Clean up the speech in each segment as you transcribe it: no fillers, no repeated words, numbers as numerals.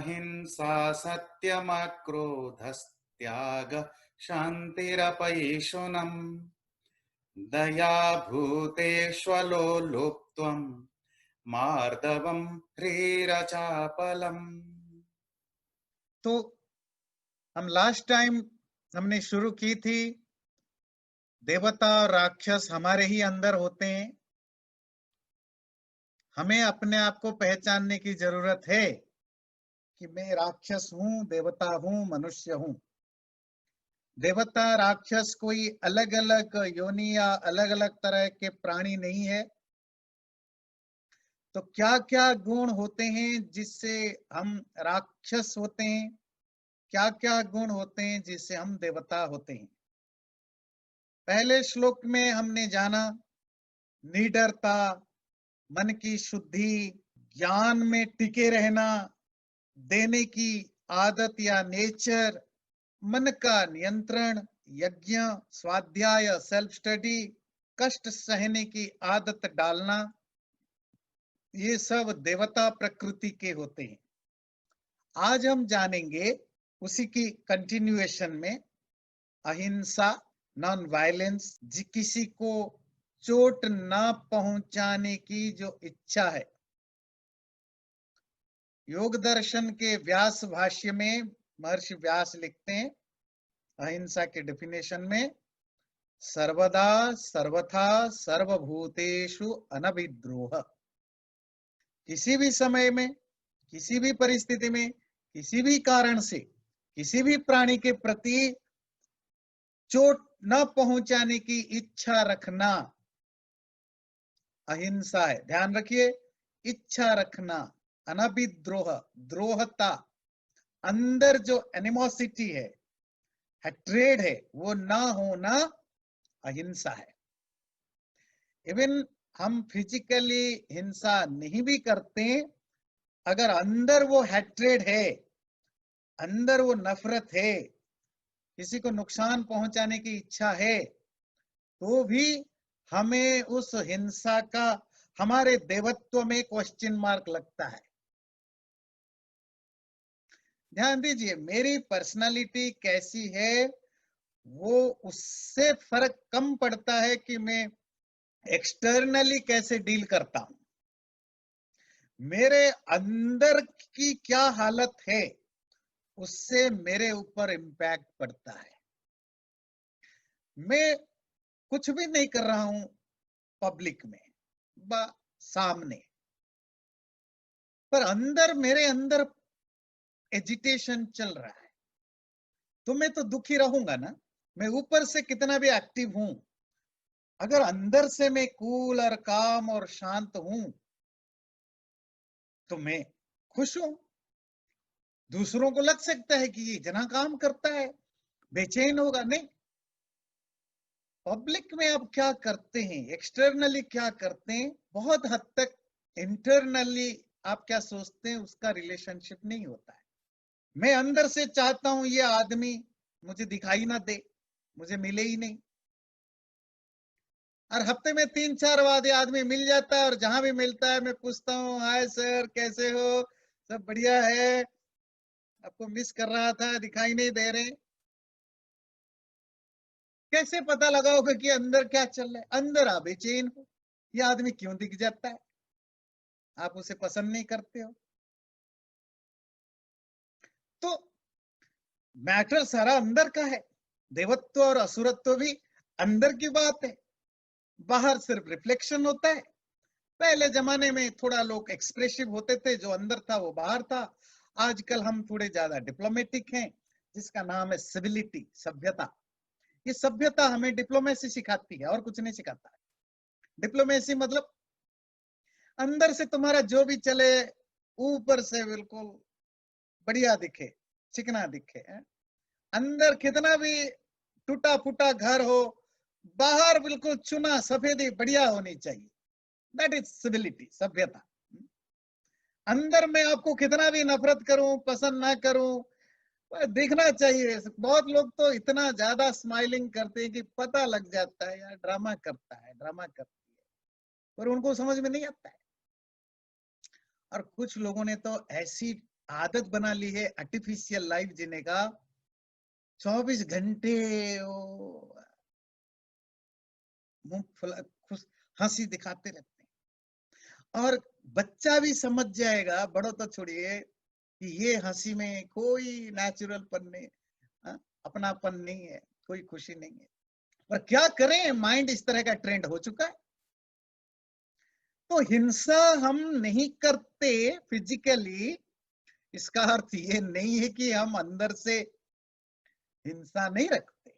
अहिंसा सत्यमक्रोधस्त्याग शान्तिरपैशुनम् दया भूतेष्वलो लुप्त्वम् मार्दवम् ह्रीरचापलम्। तो हम लास्ट टाइम हमने शुरू की थी, देवता और राक्षस हमारे ही अंदर होते हैं। हमें अपने आप को पहचानने की जरूरत है कि मैं राक्षस हूं, देवता हूं, मनुष्य हूं। देवता राक्षस कोई अलग अलग योनि या अलग अलग तरह के प्राणी नहीं है। तो क्या क्या गुण होते हैं जिससे हम राक्षस होते हैं, क्या क्या गुण होते हैं जिससे हम देवता होते हैं। पहले श्लोक में हमने जाना निडरता, मन की शुद्धि, ज्ञान में टिके रहना, देने की आदत या नेचर, मन का नियंत्रण, यज्ञ, स्वाध्याय, सेल्फ स्टडी, कष्ट सहने की आदत डालना, ये सब देवता प्रकृति के होते हैं। आज हम जानेंगे उसी की कंटिन्यूएशन में अहिंसा, नॉन वायलेंस, किसी को चोट न पहुंचाने की जो इच्छा है। योग दर्शन के व्यास भाष्य में महर्षि व्यास लिखते हैं अहिंसा के डेफिनेशन में, सर्वदा सर्वथा सर्वभूतेषु अनभिद्रोह। किसी भी समय में, किसी भी परिस्थिति में, किसी भी कारण से किसी भी प्राणी के प्रति चोट न पहुंचाने की इच्छा रखना अहिंसा है। ध्यान रखिए, इच्छा रखना, अनभिद्रोह, द्रोहता, अंदर जो एनिमोसिटी है, हेट्रेड है, वो ना होना अहिंसा है। इवन हम फिजिकली हिंसा नहीं भी करते, अगर अंदर वो हेट्रेड है, अंदर वो नफरत है, किसी को नुकसान पहुंचाने की इच्छा है, तो भी हमें उस हिंसा का हमारे देवत्व में क्वेश्चन मार्क लगता है। ध्यान दीजिए, मेरी पर्सनालिटी कैसी है वो उससे फर्क कम पड़ता है कि मैं एक्सटर्नली कैसे डील करता हूं। मेरे अंदर की क्या हालत है उससे मेरे ऊपर इम्पैक्ट पड़ता है। मैं कुछ भी नहीं कर रहा हूं पब्लिक में, सामने, पर अंदर, मेरे अंदर एजिटेशन चल रहा है, तो मैं तो दुखी रहूंगा ना। मैं ऊपर से कितना भी एक्टिव हूं, अगर अंदर से मैं कूल और काम और शांत हूं तो मैं खुश हूं। दूसरों को लग सकता है कि ये इतना काम करता है, बेचैन होगा, नहीं। पब्लिक में आप क्या करते हैं, एक्सटर्नली क्या करते हैं, बहुत हद तक इंटरनली आप क्या सोचते हैं उसका रिलेशनशिप नहीं होता है। मैं अंदर से चाहता हूं ये आदमी मुझे दिखाई ना दे, मुझे मिले ही नहीं, और हफ्ते में 3-4 वादे आदमी मिल जाता है, और जहां भी मिलता है मैं पूछता हूँ, हाय सर कैसे हो, सब बढ़िया है, आपको मिस कर रहा था, दिखाई नहीं दे रहे। कैसे पता लगाओगे कि अंदर क्या चल रहा है? अंदर आप बेचैन हो, ये आदमी क्यों दिख जाता है, आप उसे पसंद नहीं करते हो। तो मैटर सारा अंदर का है। देवत्व और असुरत्व भी अंदर की बात है, बाहर सिर्फ रिफ्लेक्शन होता है। पहले जमाने में थोड़ा लोग एक्सप्रेसिव होते थे, जो अंदर था वो बाहर था। आजकल हम थोड़े ज्यादा डिप्लोमेटिक हैं, जिसका नाम है सिविलिटी, सभ्यता। ये सभ्यता हमें डिप्लोमेसी सिखाती है और कुछ नहीं सिखाता है। डिप्लोमेसी मतलब अंदर से तुम्हारा जो भी चले, ऊपर से बिल्कुल बढ़िया दिखे, चिकना दिखे। अंदर कितना भी टूटा फूटा घर हो, बाहर बिल्कुल चुना सफेदी बढ़िया होनी चाहिए। दैट इज सिविलिटी, सभ्यता। अंदर में आपको कितना भी नफरत करूं, पसंद ना करूं, दिखना चाहिए। बहुत लोग तो इतना ज्यादा स्माइलिंग करते हैं कि पता लग जाता है यार ड्रामा करता है, ड्रामा करती है, पर उनको समझ में नहीं आता है। और कुछ लोगों ने तो ऐसी आदत बना ली है आर्टिफिशियल लाइफ जीने का, 24 घंटे मुंह फुला खुश हंसी दिखाते रहते हैं। और बच्चा भी समझ जाएगा, बड़ों तो छोड़िए, कि ये हंसी में कोई नेचुरलपन नहीं, अपनापन नहीं है, कोई खुशी नहीं है। पर क्या करें, माइंड इस तरह का ट्रेंड हो चुका है। तो हिंसा हम नहीं करते फिजिकली, इसका अर्थ ये नहीं है कि हम अंदर से हिंसा नहीं रखते।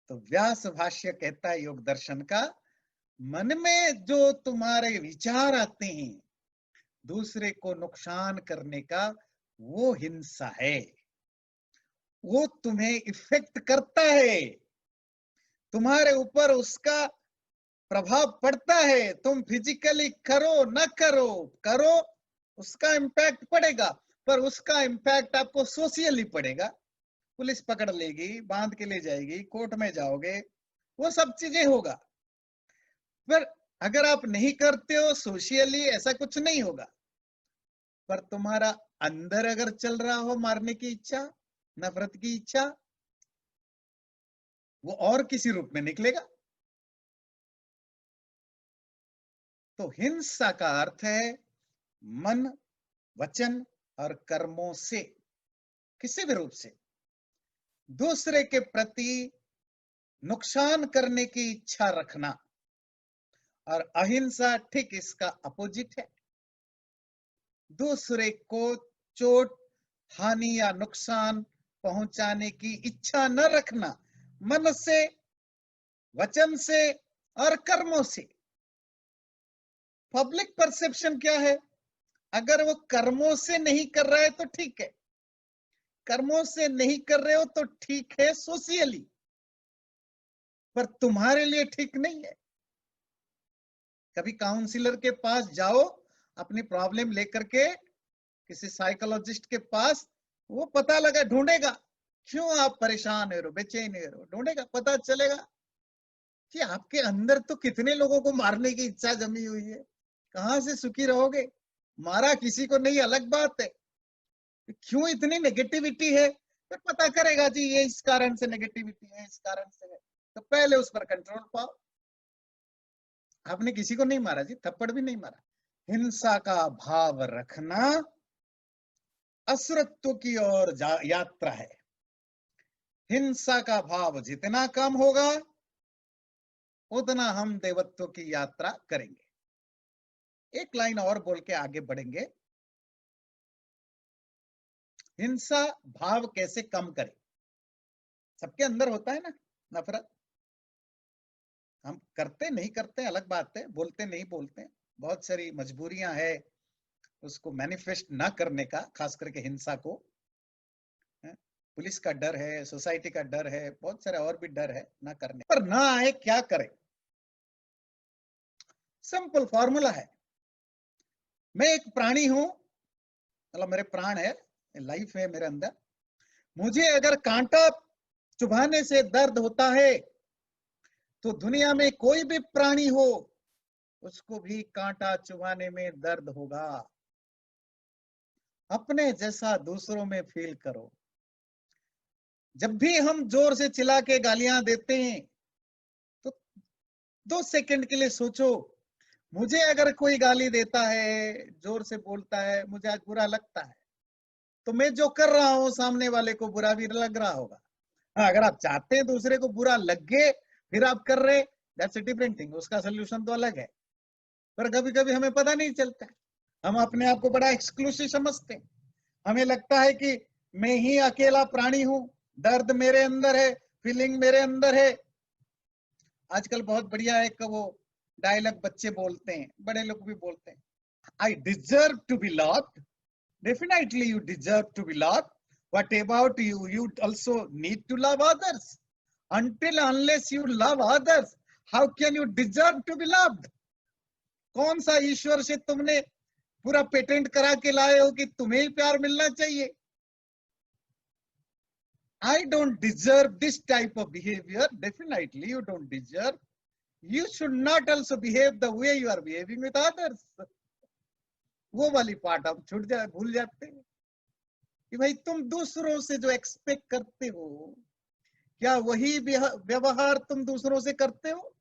तो व्यास भाष्य कहता है योग दर्शन का, मन में जो तुम्हारे विचार आते हैं दूसरे को नुकसान करने का, वो हिंसा है। वो तुम्हें इफेक्ट करता है, तुम्हारे ऊपर उसका प्रभाव पड़ता है। तुम फिजिकली करो न करो, करो उसका इम्पैक्ट पड़ेगा, पर उसका इम्पैक्ट आपको सोशली पड़ेगा। पुलिस पकड़ लेगी, बांध के ले जाएगी, कोर्ट में जाओगे, वो सब चीजें होगा। पर अगर आप नहीं करते हो सोशली, ऐसा कुछ नहीं होगा। पर तुम्हारा अंदर अगर चल रहा हो मारने की इच्छा, नफरत की इच्छा, वो और किसी रूप में निकलेगा। तो हिंसा का अर्थ है मन, वचन और कर्मों से, किसी भी रूप से दूसरे के प्रति नुकसान करने की इच्छा रखना। और अहिंसा ठीक इसका अपोजिट है। दूसरे को चोट, हानि या नुकसान पहुंचाने की इच्छा न रखना, मन से, वचन से और कर्मों से। पब्लिक परसेप्शन क्या है? अगर वो कर्मों से नहीं कर रहा है तो ठीक है, कर्मों से नहीं कर रहे हो तो ठीक है सोशली, पर तुम्हारे लिए ठीक नहीं है। कभी काउंसलर के पास जाओ अपनी प्रॉब्लम लेकर के, किसी साइकोलॉजिस्ट के पास, वो पता लगा, ढूंढेगा क्यों आप परेशान हो, बेचैन हो, ढूंढेगा, पता चलेगा कि आपके अंदर तो कितने लोगों को मारने की इच्छा जमी हुई है। कहां से सुखी रहोगे? मारा किसी को नहीं अलग बात है, क्यों इतनी नेगेटिविटी है? फिर पता करेगा जी ये इस कारण से नेगेटिविटी है, इस कारण से है, तो पहले उस पर कंट्रोल पाओ। आपने किसी को नहीं मारा जी, थप्पड़ भी नहीं मारा। हिंसा का भाव रखना असुरत्व की ओर यात्रा है। हिंसा का भाव जितना कम होगा उतना हम देवत्व की यात्रा करेंगे। एक लाइन और बोल के आगे बढ़ेंगे। हिंसा भाव कैसे कम करें? सबके अंदर होता है ना नफरत, हम करते नहीं करते अलग बात है, बोलते नहीं बोलते, बहुत सारी मजबूरियां है उसको मैनिफेस्ट ना करने का, खास करके हिंसा को। पुलिस का डर है, सोसाइटी का डर है, बहुत सारे और भी डर है ना करने पर। ना आए क्या करें? सिंपल फॉर्मूला है। मैं एक प्राणी हूं, मतलब मेरे प्राण है, लाइफ है मेरे अंदर। मुझे अगर कांटा चुभाने से दर्द होता है तो दुनिया में कोई भी प्राणी हो उसको भी कांटा चुभाने में दर्द होगा। अपने जैसा दूसरों में फील करो। जब भी हम जोर से चिल्ला के गालियां देते हैं तो 2 सेकंड के लिए सोचो, मुझे अगर कोई गाली देता है, जोर से बोलता है, मुझे आज बुरा लगता है, तो मैं जो कर रहा हूं सामने वाले को बुरा भी लग रहा होगा। हाँ, अगर आप चाहते हैं दूसरे को बुरा लगे फिर आप कर रहे, दैट्स अ डिफरेंट थिंग, उसका सोल्यूशन तो अलग है। पर कभी कभी हमें पता नहीं चलता, हम अपने आप को बड़ा एक्सक्लूसिव समझते हैं। हमें लगता है कि मैं ही अकेला प्राणी हूं, दर्द मेरे अंदर है, फीलिंग मेरे अंदर है। आजकल बहुत बढ़िया एक वो डायलॉग बच्चे बोलते हैं, बड़े लोग भी बोलते हैं, I deserve to be loved. Definitely you deserve to be loved. What about you? You also need to love others. Until unless you love others, how can you deserve to be loved? कौन सा ईश्वर से तुमने पूरा patent करा के लाए हो कि तुम्हें ही प्यार मिलना चाहिए? I don't deserve this type of behavior. Definitely you don't deserve. You should not also behave the way you are behaving with others. वो वाली पार्ट हम भूल जाते हैं कि भाई तुम दूसरों से जो एक्सपेक्ट करते हो, क्या वही व्यवहार तुम दूसरों से करते हो?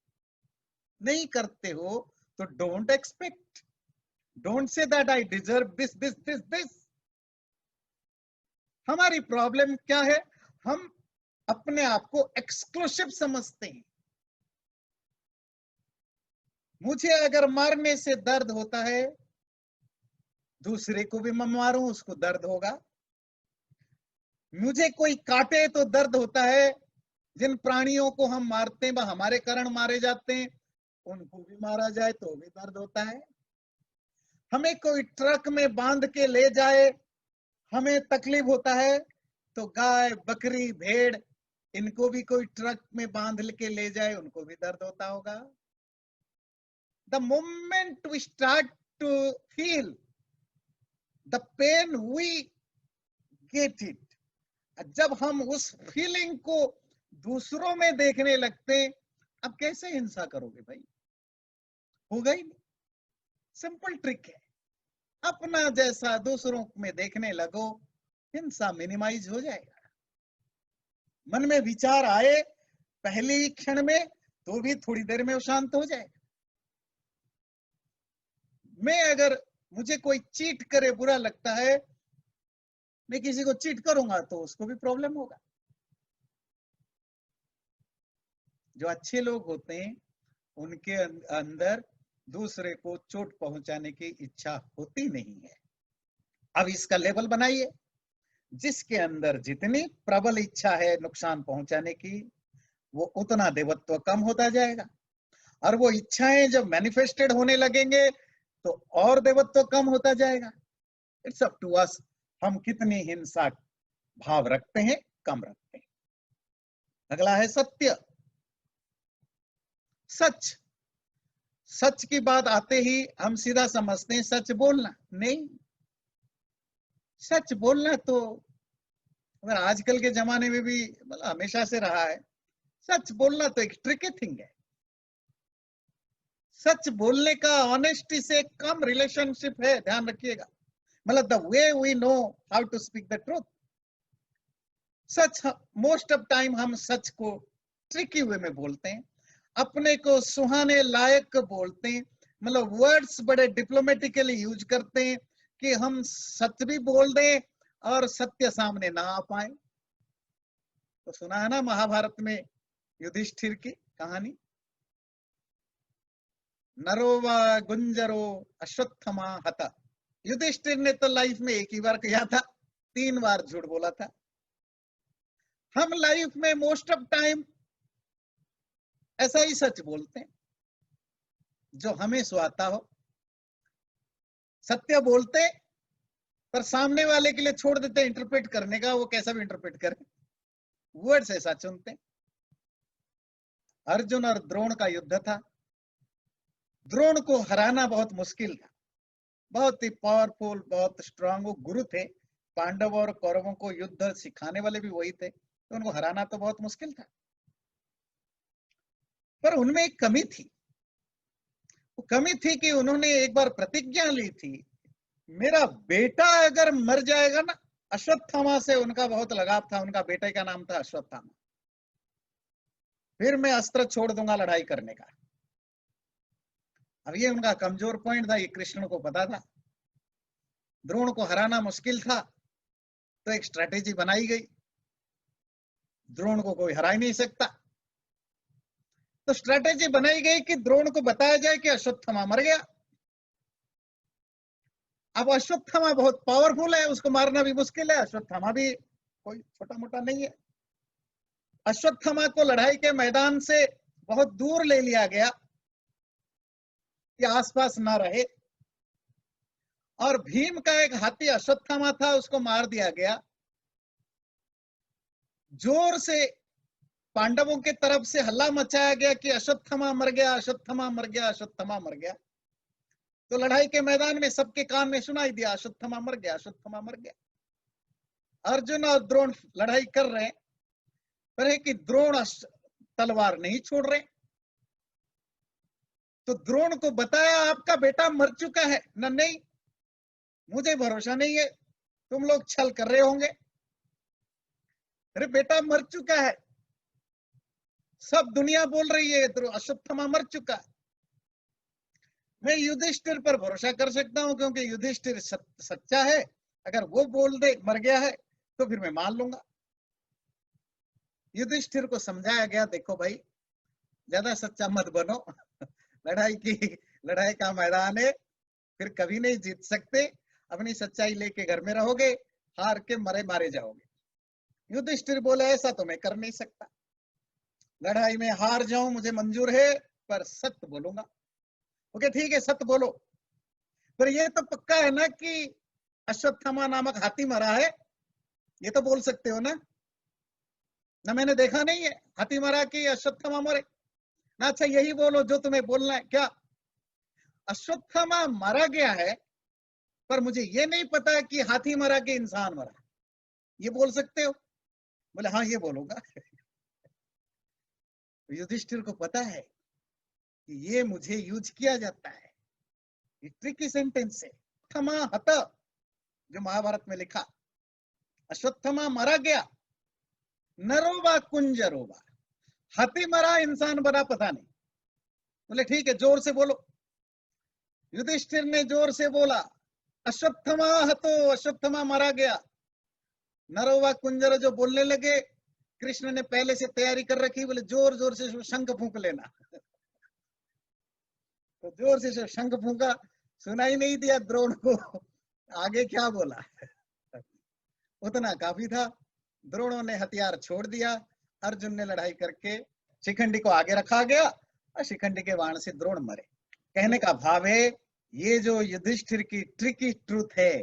नहीं करते हो तो don't expect, don't say that I deserve this this this this. हमारी प्रॉब्लम क्या है? हम अपने आप को एक्सक्लूसिव समझते हैं। मुझे अगर मारने से दर्द होता है, दूसरे को भी मैं मारूं उसको दर्द होगा। मुझे कोई काटे तो दर्द होता है, जिन प्राणियों को हम मारते हैं वह हमारे कारण मारे जाते हैं, उनको भी मारा जाए तो भी दर्द होता है। हमें कोई ट्रक में बांध के ले जाए, हमें तकलीफ होता है, तो गाय बकरी भेड़ इनको भी कोई ट्रक में बांध के ले जाए उनको भी दर्द होता होगा। The moment we start to feel the pain, we get it. जब हम उस फीलिंग को दूसरों में देखने लगते हैं, अब कैसे हिंसा करोगे भाई? होगा ही नहीं। सिंपल ट्रिक है, अपना जैसा दूसरों में देखने लगो, हिंसा मिनिमाइज हो जाएगा। मन में विचार आए पहले क्षण में तो भी थोड़ी देर में वो शांत हो जाएगा। मैं अगर मुझे कोई चीट करे बुरा लगता है, मैं किसी को चीट करूंगा तो उसको भी प्रॉब्लम होगा। जो अच्छे लोग होते हैं उनके अंदर दूसरे को चोट पहुंचाने की इच्छा होती नहीं है। अब इसका लेवल बनाइए, जिसके अंदर जितनी प्रबल इच्छा है नुकसान पहुंचाने की, वो उतना देवत्व कम होता जाएगा। और वो इच्छाएं जब मैनिफेस्टेड होने लगेंगे तो और देवत्व कम होता जाएगा। इट्स अप टू अस, हम कितनी हिंसा भाव रखते हैं, कम रखते हैं। अगला है सत्य, सच। सच की बात आते ही हम सीधा समझते हैं सच बोलना। नहीं, सच बोलना तो अगर आजकल के जमाने में भी मतलब हमेशा से रहा है, सच बोलना तो एक ट्रिकी थिंग है। सच बोलने का ऑनेस्टी से कम रिलेशनशिप है, ध्यान रखिएगा। मतलब the way we know how to speak the truth. सच मोस्ट ऑफ टाइम हम सच को ट्रिकी वे में बोलते हैं, अपने को सुहाने लायक बोलते हैं, मतलब वर्ड्स बड़े डिप्लोमेटिकली यूज करते हैं कि हम सच भी बोल दें और सत्य सामने ना आ पाए। तो सुना है ना महाभारत में युधिष्ठिर की कहानी, नरोवा गुंजरो अश्वत्थमा हता। युधिष्ठिर ने तो लाइफ में एक ही बार किया था, 3 बार झूठ बोला था। हम लाइफ में मोस्ट ऑफ टाइम ऐसा ही सच बोलते हैं जो हमें सुहाता हो। सत्य बोलते पर सामने वाले के लिए छोड़ देते इंटरप्रेट करने का, वो कैसा भी इंटरप्रेट करे। वर्ड्स ऐसा चुनते हैं। अर्जुन और द्रोण का युद्ध था, द्रोण को हराना बहुत मुश्किल था। बहुत ही पावरफुल, बहुत स्ट्रांग वो गुरु थे। पांडव और कौरवों को युद्ध सिखाने वाले भी वही थे, तो उनको हराना तो बहुत मुश्किल था। पर उनमें एक कमी थी, वो कमी थी कि उन्होंने एक बार प्रतिज्ञा ली थी, मेरा बेटा अगर मर जाएगा ना, अश्वत्थामा से उनका बहुत लगाव था, उनका बेटे का नाम था अश्वत्थामा, फिर मैं अस्त्र छोड़ दूंगा लड़ाई करने का। अब ये उनका कमजोर पॉइंट था, ये कृष्ण को पता था। द्रोण को हराना मुश्किल था, तो एक स्ट्रेटेजी बनाई गई, द्रोण को कोई हरा ही नहीं सकता। तो स्ट्रेटेजी बनाई गई कि द्रोण को बताया जाए कि अश्वत्थामा मर गया। अब अश्वत्थामा बहुत पावरफुल है, उसको मारना भी मुश्किल है, अश्वत्थामा भी कोई छोटा मोटा नहीं है। अश्वत्थामा को लड़ाई के मैदान से बहुत दूर ले लिया गया कि आसपास ना रहे, और भीम का एक हाथी अश्वत्थामा था, उसको मार दिया गया। जोर से पांडवों के तरफ से हल्ला मचाया गया कि अश्वत्थामा मर गया, अश्वत्थामा मर गया, अश्वत्थामा मर गया। तो लड़ाई के मैदान में सबके कान में सुनाई दिया, अश्वत्थामा मर गया, अश्वत्थामा मर गया। अर्जुन और द्रोण लड़ाई कर रहे हैं, पर कि द्रोण तलवार नहीं छोड़ रहे। तो द्रोण को बताया आपका बेटा मर चुका है ना, नहीं, मुझे भरोसा नहीं है, तुम लोग छल कर रहे होंगे। अरे बेटा मर चुका है, सब दुनिया बोल रही है तो अश्वत्थामा मर चुका है। मैं युधिष्ठिर पर भरोसा कर सकता हूं क्योंकि युधिष्ठिर सच्चा है। अगर वो बोल दे मर गया है तो फिर मैं मान लूंगा। युधिष्ठिर को समझाया गया, देखो भाई ज्यादा सच्चा मत बनो, लड़ाई का मैदान है, फिर कभी नहीं जीत सकते। अपनी सच्चाई लेके घर में रहोगे, हार के मरे मारे जाओगे। युधिष्ठिर बोले ऐसा तो मैं कर नहीं सकता, लड़ाई में हार जाऊं मुझे मंजूर है, पर सत्य बोलूंगा। ओके ठीक है सत्य बोलो, पर ये तो पक्का है ना कि अश्वत्थामा नामक हाथी मरा है, ये तो बोल सकते हो ना। ना मैंने देखा नहीं है हाथी मरा कि अश्वत्थामा मरे ना। अच्छा यही बोलो जो तुम्हें बोलना है। क्या अश्वत्थामा मारा गया है, पर मुझे ये नहीं पता कि हाथी मरा कि इंसान मरा, ये बोल सकते हो? बोले हाँ ये बोलूंगा। युधिष्ठिर को पता है कि ये मुझे यूज किया जाता है, ये ट्रिकी सेंटेंस है। अश्वत्थामा हत, जो महाभारत में लिखा, अश्वत्थामा मारा गया, नरोबा कुंजरोबा, हाथी मरा इंसान बना पता नहीं। बोले ठीक है जोर से बोलो। युधिष्ठिर ने जोर से बोला, अश्वत्थामा हतो, अश्वत्थामा मारा गया। नरोवा कुंजर जो बोलने लगे, कृष्ण ने पहले से तैयारी कर रखी, बोले जोर जोर से शंख फूंक लेना। तो जोर से शंख फूंका, सुनाई नहीं दिया द्रोण को आगे क्या बोला। उतना काफी था, द्रोणों ने हथियार छोड़ दिया, अर्जुन ने लड़ाई करके शिखंडी को आगे रखा गया और शिखंडी के बाण से द्रोण मरे। कहने का भाव है ये जो युधिष्ठिर की ट्रिकी ट्रूथ है,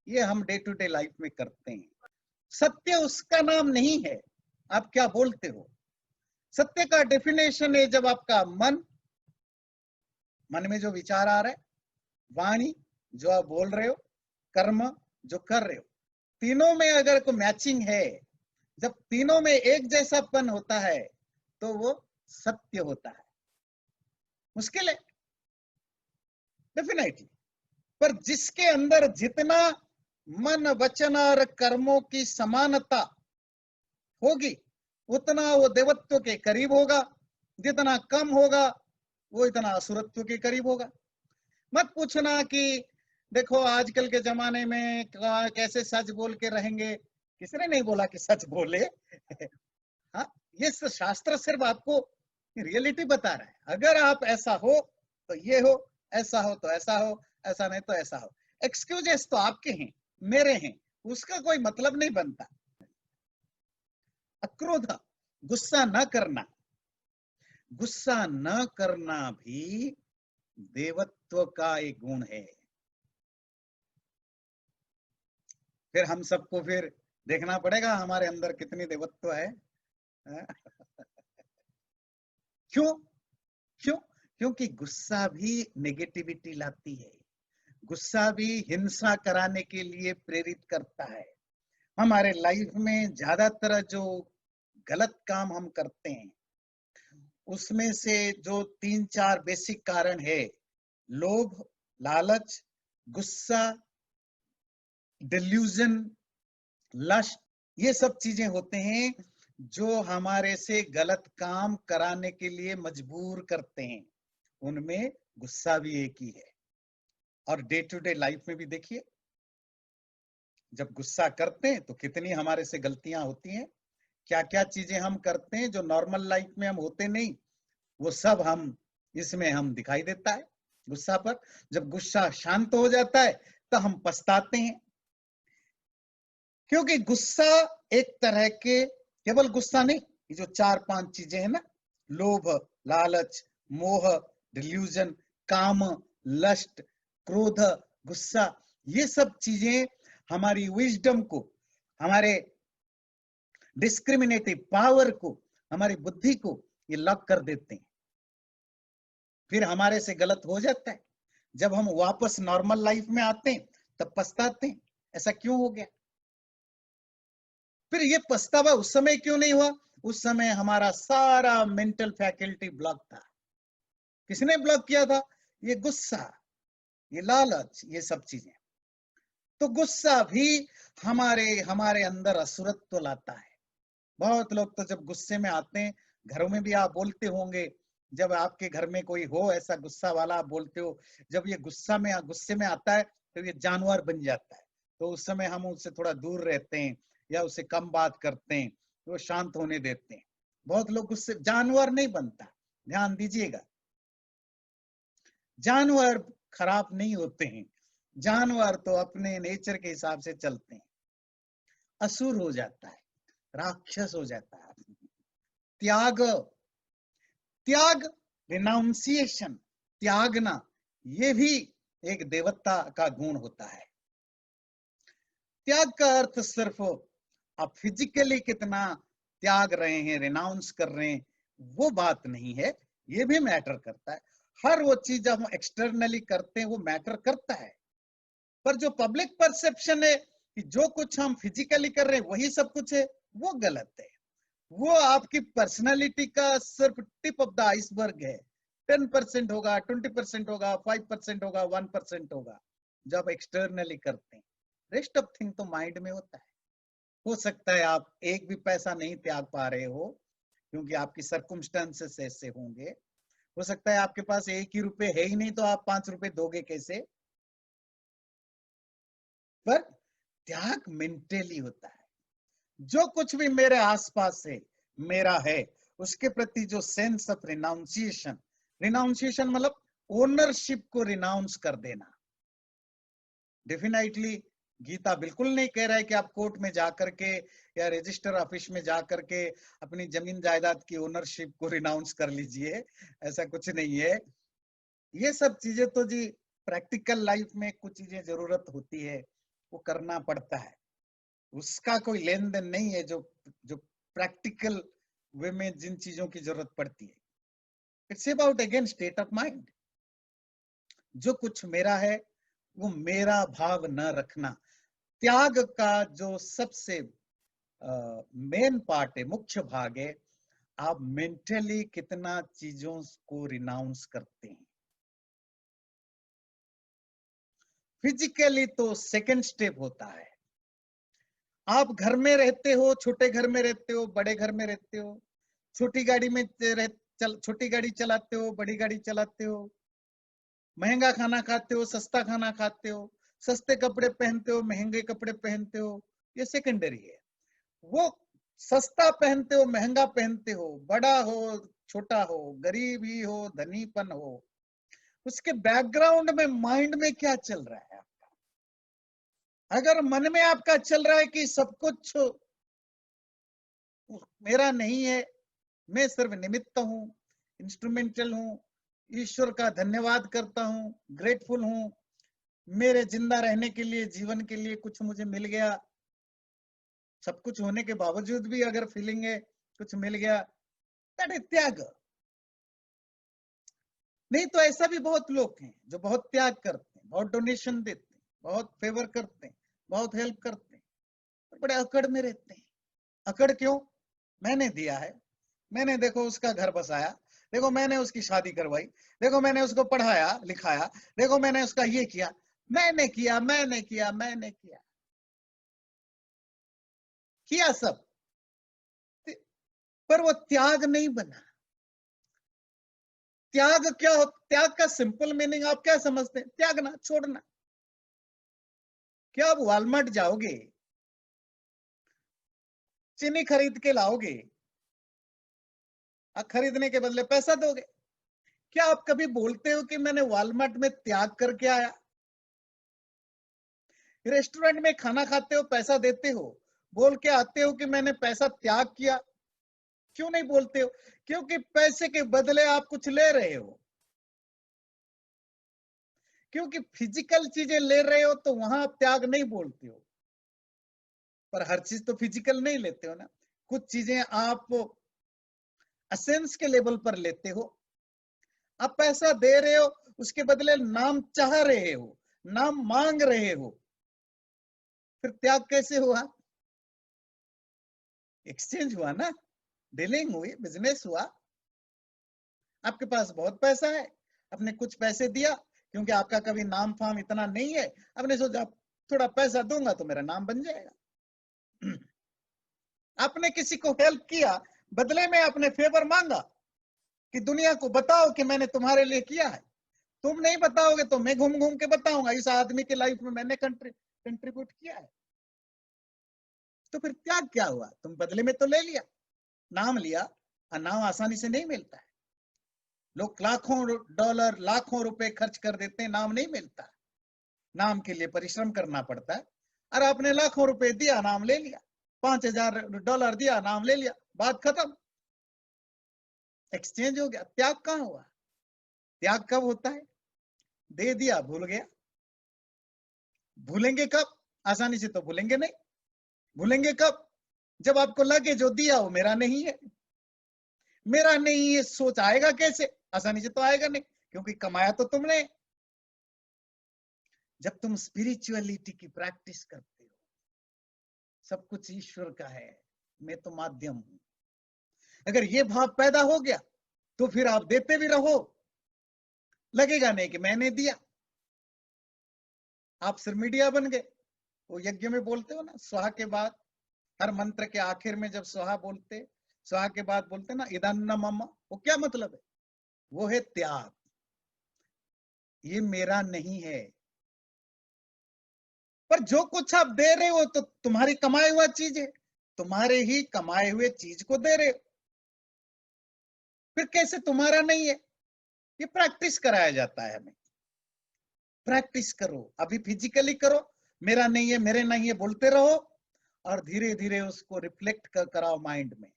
ये हम डे टू डे लाइफ में करते हैं। सत्य उसका नाम नहीं है, आप क्या बोलते हो। सत्य का डेफिनेशन है जब आपका मन में जो विचार आ रहा है, वाणी जो आप बोल रहे हो, कर्म जो कर रहे हो, तीनों में अगर कोई मैचिंग है, जब तीनों में एक जैसापन होता है तो वो सत्य होता है। मुश्किल है डेफिनेटली, पर जिसके अंदर जितना मन वचन और कर्मों की समानता होगी उतना वो देवत्व के करीब होगा, जितना कम होगा वो इतना असुरत्व के करीब होगा। मत पूछना कि देखो आजकल के जमाने में कैसे सच बोल के रहेंगे, किसने नहीं बोला कि सच बोले। हाँ, ये शास्त्र सिर्फ आपको रियलिटी बता रहा है, अगर आप ऐसा हो तो ये हो, ऐसा हो तो ऐसा हो, ऐसा नहीं तो ऐसा हो। एक्सक्यूजेस तो आपके हैं, मेरे हैं, उसका कोई मतलब नहीं बनता। अक्रोध, गुस्सा न करना, गुस्सा न करना भी देवत्व का एक गुण है। फिर हम सबको फिर देखना पड़ेगा हमारे अंदर कितनी देवत्व है। क्यों क्यों? क्योंकि गुस्सा भी नेगेटिविटी लाती है, गुस्सा भी हिंसा कराने के लिए प्रेरित करता है। हमारे लाइफ में ज्यादातर जो गलत काम हम करते हैं उसमें से जो 3-4 बेसिक कारण है, लोभ, लालच, गुस्सा, डिल्यूजन, लस्ट, ये सब चीजें होते हैं जो हमारे से गलत काम कराने के लिए मजबूर करते हैं। उनमें गुस्सा भी एक ही है। और डे टू डे लाइफ में भी देखिए, जब गुस्सा करते हैं तो कितनी हमारे से गलतियां होती हैं, क्या क्या चीजें हम करते हैं जो नॉर्मल लाइफ में हम होते नहीं, वो सब हम इसमें हम दिखाई देता है गुस्सा पर। जब गुस्सा शांत हो जाता है तो हम पछताते हैं, क्योंकि गुस्सा एक तरह के, केवल गुस्सा नहीं, ये जो 4-5 चीजें हैं ना, लोभ, लालच, मोह, डिल्यूजन, काम, लस्ट, क्रोध, गुस्सा, ये सब चीजें हमारी विजडम को, हमारे डिस्क्रिमिनेटिव पावर को, हमारी बुद्धि को ये लॉक कर देते हैं। फिर हमारे से गलत हो जाता है, जब हम वापस नॉर्मल लाइफ में आते हैं तब पछताते हैं, ऐसा क्यों हो गया। फिर ये पछतावा उस समय क्यों नहीं हुआ? उस समय हमारा सारा मेंटल फैकल्टी ब्लॉक था। किसने ब्लॉक किया था? ये गुस्सा, ये लालच, ये सब चीजें। तो गुस्सा भी हमारे हमारे अंदर असुरत्व लाता है। बहुत लोग तो जब गुस्से में आते हैं, घरों में भी आप बोलते होंगे, जब आपके घर में कोई हो ऐसा गुस्सा वाला, आप बोलते हो जब ये गुस्से में आता है तो ये जानवर बन जाता है, तो उस समय हम उससे थोड़ा दूर रहते हैं या उससे कम बात करते हैं, वो शांत होने देते हैं। बहुत लोग गुस्से, जानवर नहीं बनता, ध्यान दीजिएगा, जानवर खराब नहीं होते हैं, जानवर तो अपने नेचर के हिसाब से चलते हैं, असुर हो जाता है, राक्षस हो जाता है। त्याग, त्याग, रिनाउंसिएशन, त्यागना, ये भी एक देवता का गुण होता है। त्याग का अर्थ सिर्फ आप फिजिकली कितना त्याग रहे हैं, रिनाउंस कर रहे हैं, वो बात नहीं है, ये भी मैटर करता है। हर वो चीज हम एक्सटर्नली करते हैं वो मैटर करता है, पर जो पब्लिक परसेप्शन है कि जो कुछ हम फिजिकली कर रहे हैं वही सब कुछ है, वो गलत है। वो आपकी पर्सनालिटी का सिर्फ टिप ऑफ द आइसबर्ग है। 10% होगा, 20% होगा, 5% होगा, 1% होगा जो आप एक्सटर्नली करते हैं। रेस्ट ऑफ थिंग तो माइंड में होता है। हो सकता है आप एक भी पैसा नहीं त्याग पा रहे हो क्योंकि आपकी सर्कमस्टेंसेस ऐसे होंगे। हो सकता है आपके पास एक ही रुपए है ही नहीं, तो आप 5 रुपए दोगे कैसे? पर त्याग मेंटली होता है। जो कुछ भी मेरे आसपास है, मेरा है, उसके प्रति जो सेंस ऑफ रिनाउंसिएशन, रिनाउंसिएशन मतलब ओनरशिप को रिनाउंस कर देना। डेफिनेटली गीता बिल्कुल नहीं कह रहा है कि आप कोर्ट में जाकर के या रजिस्टर ऑफिस में जाकर के अपनी जमीन जायदाद की ओनरशिप को रिनाउंस कर लीजिए, ऐसा कुछ नहीं है। ये सब चीजें तो जी प्रैक्टिकल लाइफ में कुछ चीजें जरूरत होती है, वो करना पड़ता है, उसका कोई लेन देन नहीं है जो जो प्रैक्टिकल वे में जिन चीजों की जरूरत पड़ती है। It's about again state of mind. जो कुछ मेरा है वो मेरा भाव न रखना। त्याग का जो सबसे मेन पार्ट है, मुख्य भाग है, आप मेंटली कितना चीजों को रिनाउंस करते हैं। फिजिकली तो सेकंड स्टेप होता है। आप घर में रहते हो, छोटे घर में रहते हो, बड़े घर में रहते हो, छोटी गाड़ी में छोटी गाड़ी चलाते हो, बड़ी गाड़ी चलाते हो, महंगा खाना खाते हो, सस्ता खाना खाते हो, सस्ते कपड़े पहनते हो, महंगे कपड़े पहनते हो, ये सेकेंडरी है। वो सस्ता पहनते हो, महंगा पहनते हो, बड़ा हो, छोटा हो, गरीबी हो, धनीपन हो, उसके बैकग्राउंड में माइंड में क्या चल रहा है आपका? अगर मन में आपका चल रहा है कि सब कुछ मेरा नहीं है, मैं सिर्फ निमित्त हूं, इंस्ट्रूमेंटल हूं, ईश्वर का धन्यवाद करता हूं, ग्रेटफुल हूं, मेरे जिंदा रहने के लिए, जीवन के लिए कुछ मुझे मिल गया, सब कुछ होने के बावजूद भी अगर फीलिंग है कुछ मिल गया, दैट इज त्याग। नहीं तो ऐसा भी बहुत लोग हैं जो बहुत त्याग करते हैं, बहुत डोनेशन देते हैं, बहुत फेवर करते हैं, बहुत हेल्प करते हैं, पर बड़े अकड़ में रहते हैं। अकड़ क्यों? मैंने दिया है, मैंने देखो उसका घर बसाया, देखो मैंने उसकी शादी करवाई, देखो मैंने उसको पढ़ाया लिखाया, देखो मैंने उसका ये किया, मैंने किया, मैंने किया, मैंने किया, किया सब, पर वो त्याग नहीं बना। त्याग क्या हो? त्याग का सिंपल मीनिंग आप क्या समझते हैं? त्यागना, छोड़ना। क्या आप वॉलमार्ट जाओगे, चीनी खरीद के लाओगे, खरीदने के बदले पैसा दोगे? क्या आप कभी बोलते हो कि मैंने वॉलमार्ट में त्याग करके आया? रेस्टोरेंट में खाना खाते हो, पैसा देते हो, बोल के आते हो कि मैंने पैसा त्याग किया? क्यों नहीं बोलते हो? क्योंकि पैसे के बदले आप कुछ ले रहे हो। क्योंकि फिजिकल चीजें ले रहे हो तो वहां आप त्याग नहीं बोलते हो। पर हर चीज तो फिजिकल नहीं लेते हो ना, कुछ चीजें आप असेंस के लेवल पर लेते हो। आप पैसा दे रहे हो, उसके बदले नाम चाह रहे हो, नाम मांग रहे हो, फिर त्याग कैसे हुआ? एक्सचेंज हुआ ना, डीलिंग हुई, बिजनेस हुआ। आपके पास बहुत पैसा है, आपने कुछ पैसे दिया, क्योंकि आपका कभी नाम फाम इतना नहीं है, आपने सोचा थोड़ा पैसा दूंगा तो मेरा नाम बन जाएगा। आपने किसी को हेल्प किया, बदले में आपने फेवर मांगा कि दुनिया को बताओ कि मैंने तुम्हारे लिए किया है। तुम नहीं बताओगे तो मैं घूम घूम के बताऊंगा इस आदमी की लाइफ में मैंने कंट्रीब्यूट किया है। तो फिर त्याग क्या हुआ? तुम बदले में तो ले लिया, नाम लिया, और नाम आसानी से नहीं मिलता है। लोग लाखों डॉलर, लाखों रुपए खर्च कर देते हैं, नाम नहीं मिलता। नाम के लिए परिश्रम करना पड़ता है। और आपने लाखों रुपए दिया, नाम ले लिया, $5000 दिया, नाम ले लिया, बात खत्म, एक्सचेंज हो गया। त्याग कहाँ हुआ? त्याग कब होता है? दे दिया, भूल गया। भूलेंगे कब? आसानी से तो भूलेंगे नहीं। भूलेंगे कब? जब आपको लगे जो दिया वो मेरा नहीं है। मेरा नहीं ये सोच आएगा कैसे? आसानी से तो आएगा नहीं, क्योंकि कमाया तो तुमने। जब तुम स्पिरिचुअलिटी की प्रैक्टिस करते हो, सब कुछ ईश्वर का है, मैं तो माध्यम हूं, अगर ये भाव पैदा हो गया तो फिर आप देते भी रहो, लगेगा नहीं कि मैंने दिया। आप सिर्फ मीडिया बन गए। वो यज्ञ में बोलते हो ना, स्वाहा के बाद, हर मंत्र के आखिर में जब स्वाहा बोलते, स्वाहा के बाद बोलते ना इदन्न मम, वो क्या मतलब है? वो है त्याग। ये मेरा नहीं है। पर जो कुछ आप दे रहे हो तो तुम्हारी कमाई हुआ चीज है, तुम्हारे ही कमाए हुए चीज को दे रहे हो, फिर कैसे तुम्हारा नहीं है? ये प्रैक्टिस कराया जाता है हमें। प्रैक्टिस करो, अभी फिजिकली करो, मेरा नहीं है, मेरे नहीं है बोलते रहो, और धीरे धीरे उसको रिफ्लेक्ट कराओ माइंड में,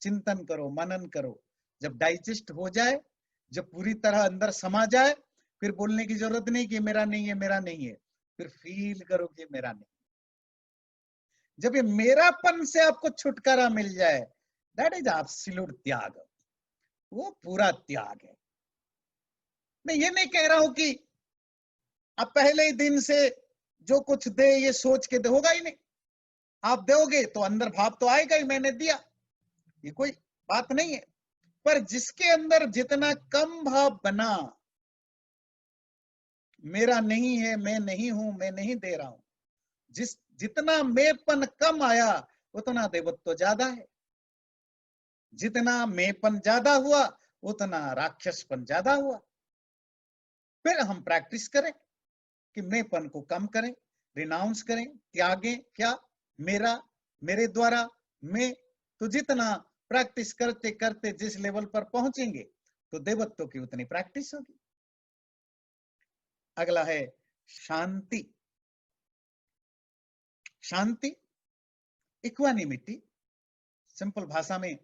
चिंतन करो, मनन करो। जब डाइजेस्ट हो जाए, जब पूरी तरह अंदर समा जाए, फिर बोलने की जरूरत नहीं कि मेरा नहीं है, मेरा नहीं है। फिर फील करो कि मेरा नहीं। जब ये मेरापन से आपको छुटकारा मिल जाए, दैट इज एब्सोल्यूट त्याग। वो पूरा त्याग है। मैं ये नहीं कह रहा हूं कि आप पहले ही दिन से जो कुछ दे ये सोच के दे, होगा ही नहीं। आप दोगे तो अंदर भाव तो आएगा ही, मैंने दिया, ये कोई बात नहीं है। पर जिसके अंदर जितना कम भाव बना, मेरा नहीं है, मैं नहीं हूं, मैं नहीं दे रहा हूं, जितना मेपन कम आया, उतना देवत्व ज्यादा है। जितना मेपन ज्यादा हुआ, उतना राक्षसपन ज्यादा हुआ। फिर हम प्रैक्टिस करें कि मेपन को कम करें, रिनाउंस करें, त्यागें। क्या? मेरा, मेरे द्वारा, मैं। तो जितना प्रैक्टिस करते करते जिस लेवल पर पहुंचेंगे, तो देवत्व की उतनी प्रैक्टिस होगी। अगला है शांति। शांति, इक्वानिमिटी, सिंपल भाषा में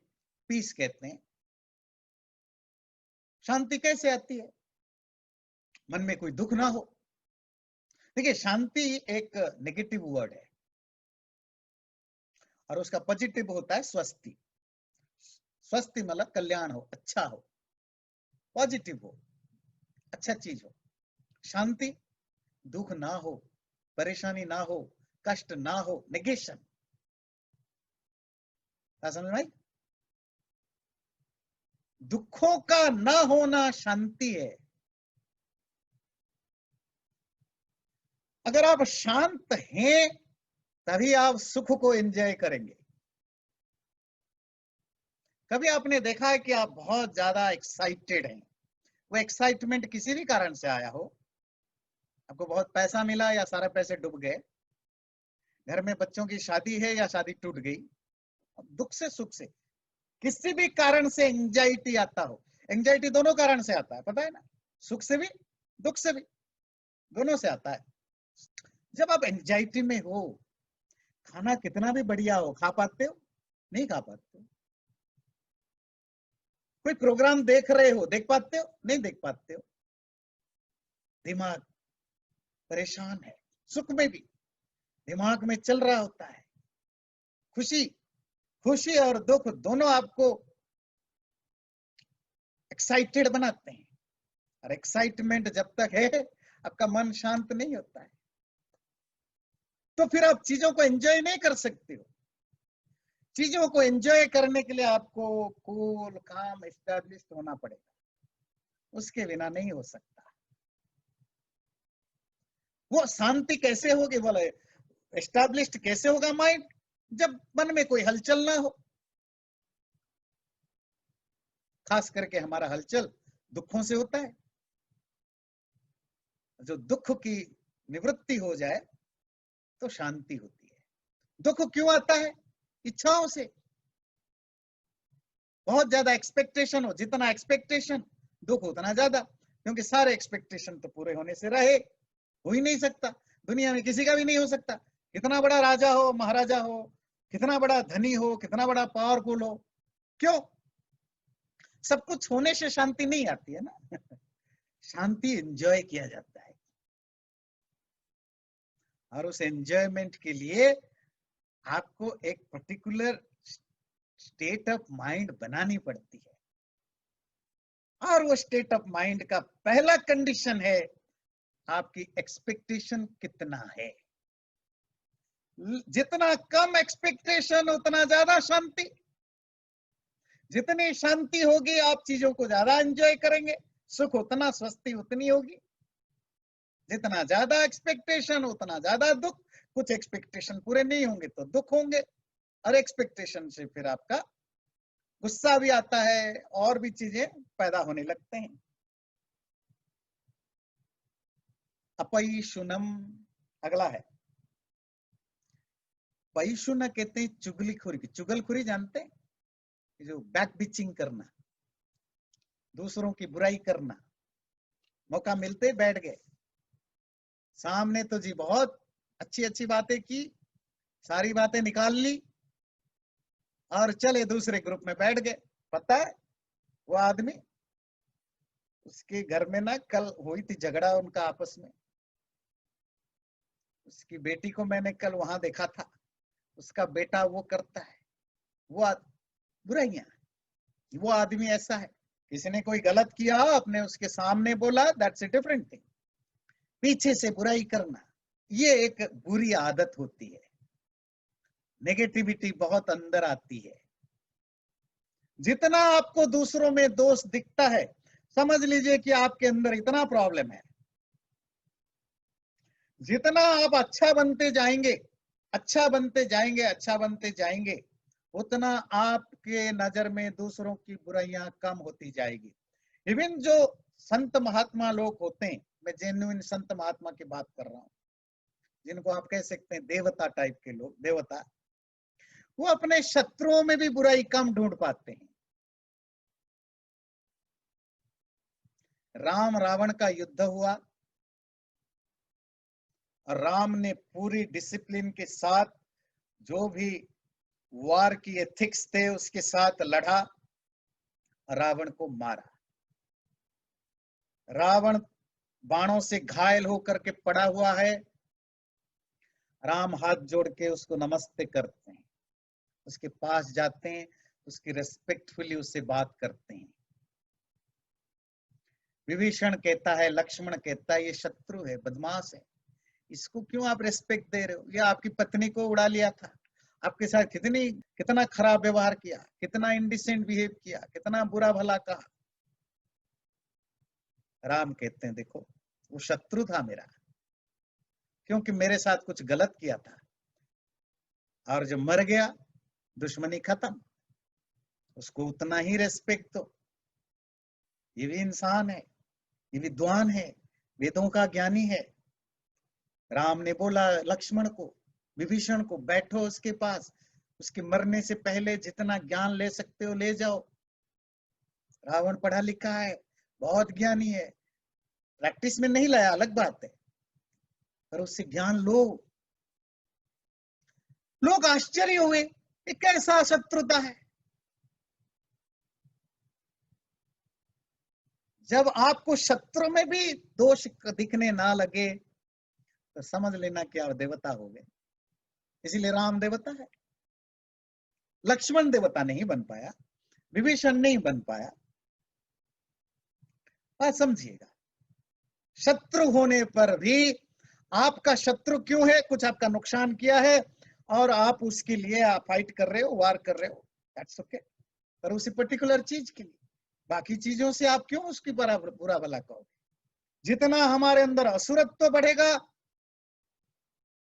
पीस कहते हैं। शांति कैसे आती है? मन में कोई दुख ना हो। देखिए, शांति एक नेगेटिव वर्ड है, और उसका पॉजिटिव होता है स्वस्ति। स्वस्ति मतलब कल्याण हो, अच्छा हो, पॉजिटिव हो, अच्छा चीज हो। शांति, दुख ना हो, परेशानी ना हो, कष्ट ना हो, नेगेशन। समझ में आई? दुखों का ना होना शांति है। अगर आप शांत हैं, तभी आप सुख को एंजॉय करेंगे। कभी आपने देखा है कि आप बहुत ज्यादा एक्साइटेड हैं, वो एक्साइटमेंट किसी भी कारण से आया हो, आपको बहुत पैसा मिला या सारे पैसे डूब गए, घर में बच्चों की शादी है या शादी टूट गई, दुख से सुख से, किसी भी कारण से एंजाइटी आता हो। एंजाइटी दोनों कारण से आता है, पता है ना? सुख से भी, दुख से भी, दोनों से आता है। जब आप एंजाइटी में हो, खाना कितना भी बढ़िया हो, खा पाते हो? नहीं खा पाते हो। कोई प्रोग्राम देख रहे हो, देख पाते हो? नहीं देख पाते हो। दिमाग परेशान है। सुख में भी दिमाग में चल रहा होता है। खुशी, खुशी और दुख दोनों आपको एक्साइटेड बनाते हैं, और एक्साइटमेंट जब तक है, आपका मन शांत नहीं होता है, तो फिर आप चीजों को एंजॉय नहीं कर सकते हो। चीजों को एंजॉय करने के लिए आपको कूल, काम, एस्टैब्लिश्ड होना पड़ेगा, उसके बिना नहीं हो सकता। वो शांति कैसे होगी बोले, एस्टैब्लिश्ड कैसे होगा माइंड? जब मन में कोई हलचल ना हो। खास करके हमारा हलचल दुखों से होता है। जो दुख की निवृत्ति हो जाए तो शांति होती है। दुख क्यों आता है? इच्छाओं से। बहुत ज्यादा एक्सपेक्टेशन हो, जितना एक्सपेक्टेशन दुख उतना ज्यादा, क्योंकि सारे एक्सपेक्टेशन तो पूरे होने से रहे हो ही नहीं सकता, दुनिया में किसी का भी नहीं हो सकता। कितना बड़ा राजा हो, महाराजा हो, कितना बड़ा धनी हो, कितना बड़ा पावरफुल हो, क्यों? सब कुछ होने से शांति नहीं आती है ना। शांति एंजॉय किया जाता है, और उस एंजॉयमेंट के लिए आपको एक पर्टिकुलर स्टेट ऑफ माइंड बनानी पड़ती है। और वो स्टेट ऑफ माइंड का पहला कंडीशन है आपकी एक्सपेक्टेशन कितना है। जितना कम एक्सपेक्टेशन उतना ज्यादा शांति। जितनी शांति होगी आप चीजों को ज्यादा एंजॉय करेंगे, सुख उतना, स्वस्ति उतनी होगी। जितना ज्यादा एक्सपेक्टेशन उतना ज्यादा दुख। कुछ एक्सपेक्टेशन पूरे नहीं होंगे तो दुख होंगे, और एक्सपेक्टेशन से फिर आपका गुस्सा भी आता है, और भी चीजें पैदा होने लगते हैं। अपैशुनम अगला है। पैशुन कहते हैं चुगलीखोरी की। चुगलखोरी जानते हैं? जो बैक बिचिंग करना, दूसरों की बुराई करना, मौका मिलते बैठ गए सामने, तो जी बहुत अच्छी अच्छी बातें की, सारी बातें निकाल ली, और चले दूसरे ग्रुप में बैठ गए। पता है वो आदमी, उसके घर में ना कल हुई थी झगड़ा उनका आपस में। उसकी बेटी को मैंने कल वहां देखा था, उसका बेटा वो करता है, वो बुराइयां। वो आदमी ऐसा है, किसी ने कोई गलत किया, आपने उसके सामने बोला, दैट्स ए डिफरेंट थिंग। पीछे से बुराई करना, ये एक बुरी आदत होती है। नेगेटिविटी बहुत अंदर आती है। जितना आपको दूसरों में दोष दिखता है, समझ लीजिए कि आपके अंदर इतना प्रॉब्लम है। जितना आप अच्छा बनते जाएंगे, अच्छा बनते जाएंगे, अच्छा बनते जाएंगे, उतना आपके नजर में दूसरों की बुराइयां कम होती जाएगी। इवन जो संत महात्मा लोग होते हैं, मैं जेन्युइन संत महात्मा की बात कर रहा हूँ, जिनको आप कह सकते हैं देवता टाइप के लोग, देवता, वो अपने शत्रुओं में भी बुराई कम ढूंढ पाते हैं। राम रावण का युद्ध हुआ, और राम ने पूरी डिसिप्लिन के साथ, जो भी वार की एथिक्स थे उसके साथ लड़ा, रावण को मारा। रावण बाणों से घायल होकर के पड़ा हुआ है। राम हाथ जोड़ के उसको नमस्ते करते हैं, उसके पास जाते हैं, उसकी रेस्पेक्टफुली उससे बात करते हैं। विभीषण कहता है, लक्ष्मण कहता है, ये शत्रु है, बदमाश है, इसको क्यों आप रेस्पेक्ट दे रहे हो? ये आपकी पत्नी को उड़ा लिया था, आपके साथ कितना खराब व्यवहार किया, कितना इंडिसेंट बिहेव किया, कितना बुरा भला कहा। राम कहते हैं, देखो वो शत्रु था मेरा, क्योंकि मेरे साथ कुछ गलत किया था, और जब मर गया दुश्मनी खत्म, उसको उतना ही रेस्पेक्ट दो। ये भी इंसान है, ये विद्वान है, वेदों का ज्ञानी है। राम ने बोला लक्ष्मण को, विभीषण को, बैठो उसके पास, उसके मरने से पहले जितना ज्ञान ले सकते हो ले जाओ। रावण पढ़ा लिखा है, बहुत ज्ञानी है, प्रैक्टिस में नहीं लाया अलग बात है, पर उससे ज्ञान लो। लोग आश्चर्य हुए, ये कैसा शत्रुता है। जब आपको शत्रु में भी दोष दिखने ना लगे तो समझ लेना कि आप देवता हो गए। इसीलिए राम देवता है। लक्ष्मण देवता नहीं बन पाया, विभीषण नहीं बन पाया। बात समझिएगा, शत्रु होने पर भी, आपका शत्रु क्यों है, कुछ आपका नुकसान किया है, और आप उसके लिए आप फाइट कर रहे हो, वार कर रहे हो, दैट्स ओके, पर उसी पर्टिकुलर चीज के लिए। बाकी चीजों से आप क्यों उसकी बुरा भला कहोगे? जितना हमारे अंदर असुरत्व बढ़ेगा,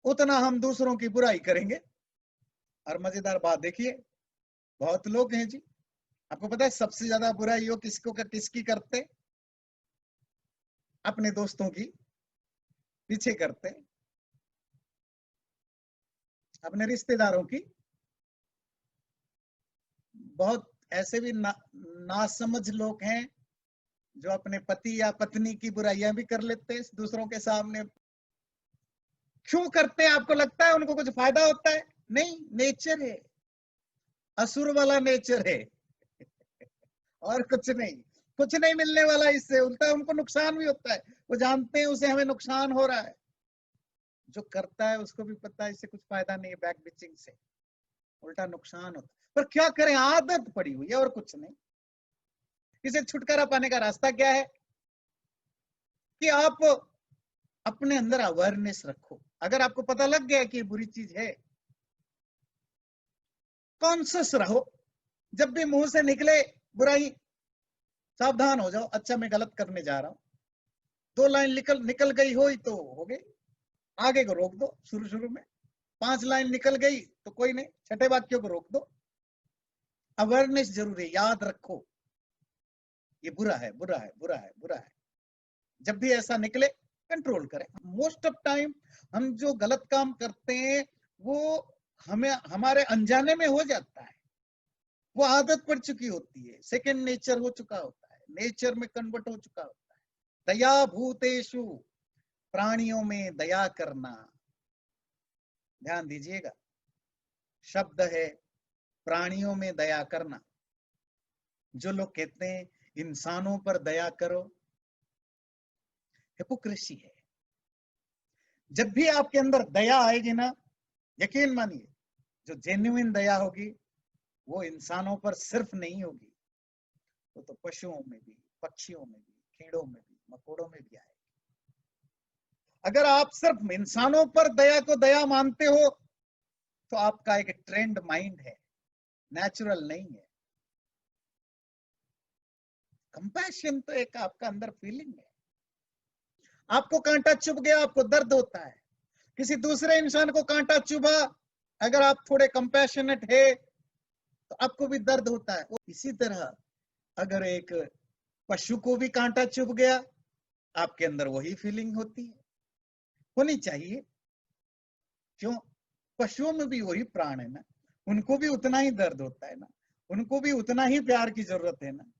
उतना हम दूसरों की बुराई करेंगे। और मजेदार बात देखिए, बहुत लोग हैं जी, आपको पता है सबसे ज्यादा बुराई वो किसकी करते? अपने दोस्तों की पीछे करते, अपने रिश्तेदारों की। बहुत ऐसे भी नासमझ लोग हैं जो अपने पति या पत्नी की बुराइयां भी कर लेते हैं दूसरों के सामने। क्यों करते हैं? आपको लगता है उनको कुछ फायदा होता है? नहीं, नेचर है, असुर वाला नेचर है और कुछ नहीं। कुछ नहीं मिलने वाला इससे, उल्टा उनको नुकसान भी होता है। वो जानते हैं उसे हमें नुकसान हो रहा है। जो करता है उसको भी पता है इससे कुछ फायदा नहीं है, बैक बिचिंग से उल्टा नुकसान होता है। पर क्या करें, आदत पड़ी हुई है और कुछ नहीं। इसे छुटकारा पाने का रास्ता क्या है कि आप अपने अंदर अवेयरनेस रखो। अगर आपको पता लग गया कि ये बुरी चीज है, कॉन्शियस रहो। जब भी मुंह से निकले बुराई, सावधान हो जाओ, अच्छा मैं गलत करने जा रहा हूं। 2 लाइन निकल गई हो तो हो गई, आगे को रोक दो। शुरू शुरू में 5 लाइन निकल गई तो कोई नहीं, छठे वाक्यों को रोक दो। अवेयरनेस जरूरी है, याद रखो ये बुरा है, बुरा है, बुरा है, बुरा है। जब भी ऐसा निकले कंट्रोल करें। मोस्ट ऑफ टाइम हम जो गलत काम करते हैं वो हमें हमारे अनजाने में हो जाता है, वो आदत पड़ चुकी होती है, सेकंड नेचर हो चुका होता है, नेचर में कन्वर्ट हो चुका होता है। दया भूतेषु, प्राणियों में दया करना। ध्यान दीजिएगा, शब्द है प्राणियों में दया करना। जो लोग कहते हैं इंसानों पर दया करो, हिपोक्रेसी है। जब भी आपके अंदर दया आएगी ना, यकीन मानिए जो जेन्युइन दया होगी वो इंसानों पर सिर्फ नहीं होगी, वो तो पशुओं में भी, पक्षियों में भी, कीड़ों में भी, मकोड़ों में भी आएगी। अगर आप सिर्फ इंसानों पर दया को दया मानते हो तो आपका एक ट्रेंड माइंड है, नेचुरल नहीं है। कंपैशन तो एक आपका अंदर फीलिंग है। आपको कांटा चुभ गया, आपको दर्द होता है। किसी दूसरे इंसान को कांटा चुभा, अगर आप थोड़े कंपैशनेट है तो आपको भी दर्द होता है। इसी तरह अगर एक पशु को भी कांटा चुभ गया, आपके अंदर वही फीलिंग होती है, होनी चाहिए। क्यों? पशुओं में भी वही प्राण है ना, उनको भी उतना ही दर्द होता है ना, उनको भी उतना ही प्यार की जरूरत है ना।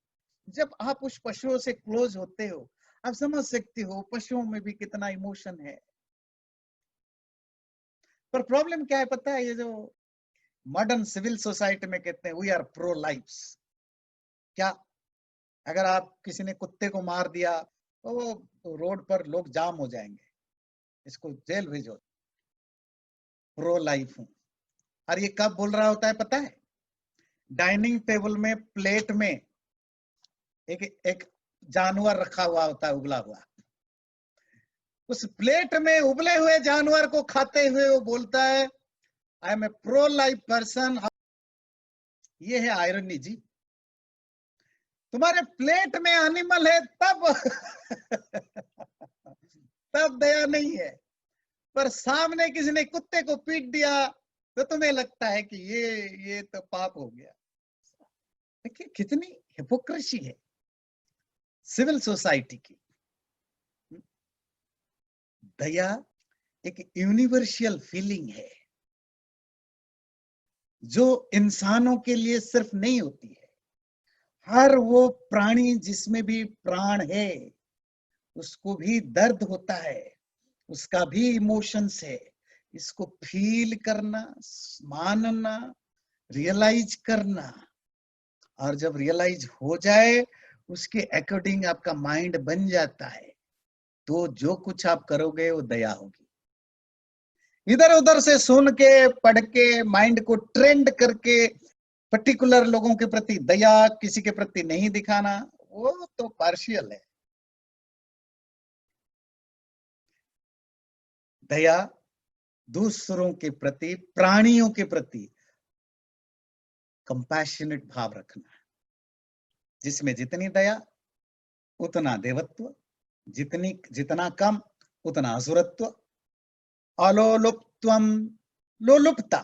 जब आप उस पशुओं से क्लोज होते हो, आप समझ सकते हो पशुओं में भी कितना इमोशन है। पर प्रॉब्लम क्या है पता है? ये जो मॉडर्न सिविल सोसाइटी में कहते हैं वी आर प्रो लाइफ्स। क्या अगर आप किसी ने कुत्ते को मार दिया तो रोड पर लोग जाम हो जाएंगे, इसको जेल भेजो, प्रो लाइफ हूं। और ये कब बोल रहा होता है पता है? डाइनिंग टेबल में प्लेट में एक एक जानवर रखा हुआ होता है, उबला हुआ। उस प्लेट में उबले हुए जानवर को खाते हुए वो बोलता है I am a pro life person. ये है आयरनी जी। तुम्हारे प्लेट में एनिमल है तब तब दया नहीं है, पर सामने किसी ने कुत्ते को पीट दिया तो तुम्हें लगता है कि ये तो पाप हो गया। देखिए कितनी हिपोक्रेसी है सिविल सोसाइटी की। दया एक यूनिवर्सल फीलिंग है जो इंसानों के लिए सिर्फ नहीं होती है। हर वो प्राणी जिसमें भी प्राण है उसको भी दर्द होता है, उसका भी इमोशंस है। इसको फील करना, मानना, रियलाइज करना, और जब रियलाइज हो जाए उसके अकॉर्डिंग आपका माइंड बन जाता है, तो जो कुछ आप करोगे वो दया होगी। इधर उधर से सुन के, पढ़ के, माइंड को ट्रेंड करके पर्टिकुलर लोगों के प्रति दया, किसी के प्रति नहीं दिखाना, वो तो पार्शियल है। दया दूसरों के प्रति, प्राणियों के प्रति कंपैशनेट भाव रखना, जिसमें जितनी दया उतना देवत्व, जितना कम उतना असुरत्व। अलोलुप्त लोलुप्त्वम, लोलुप्ता,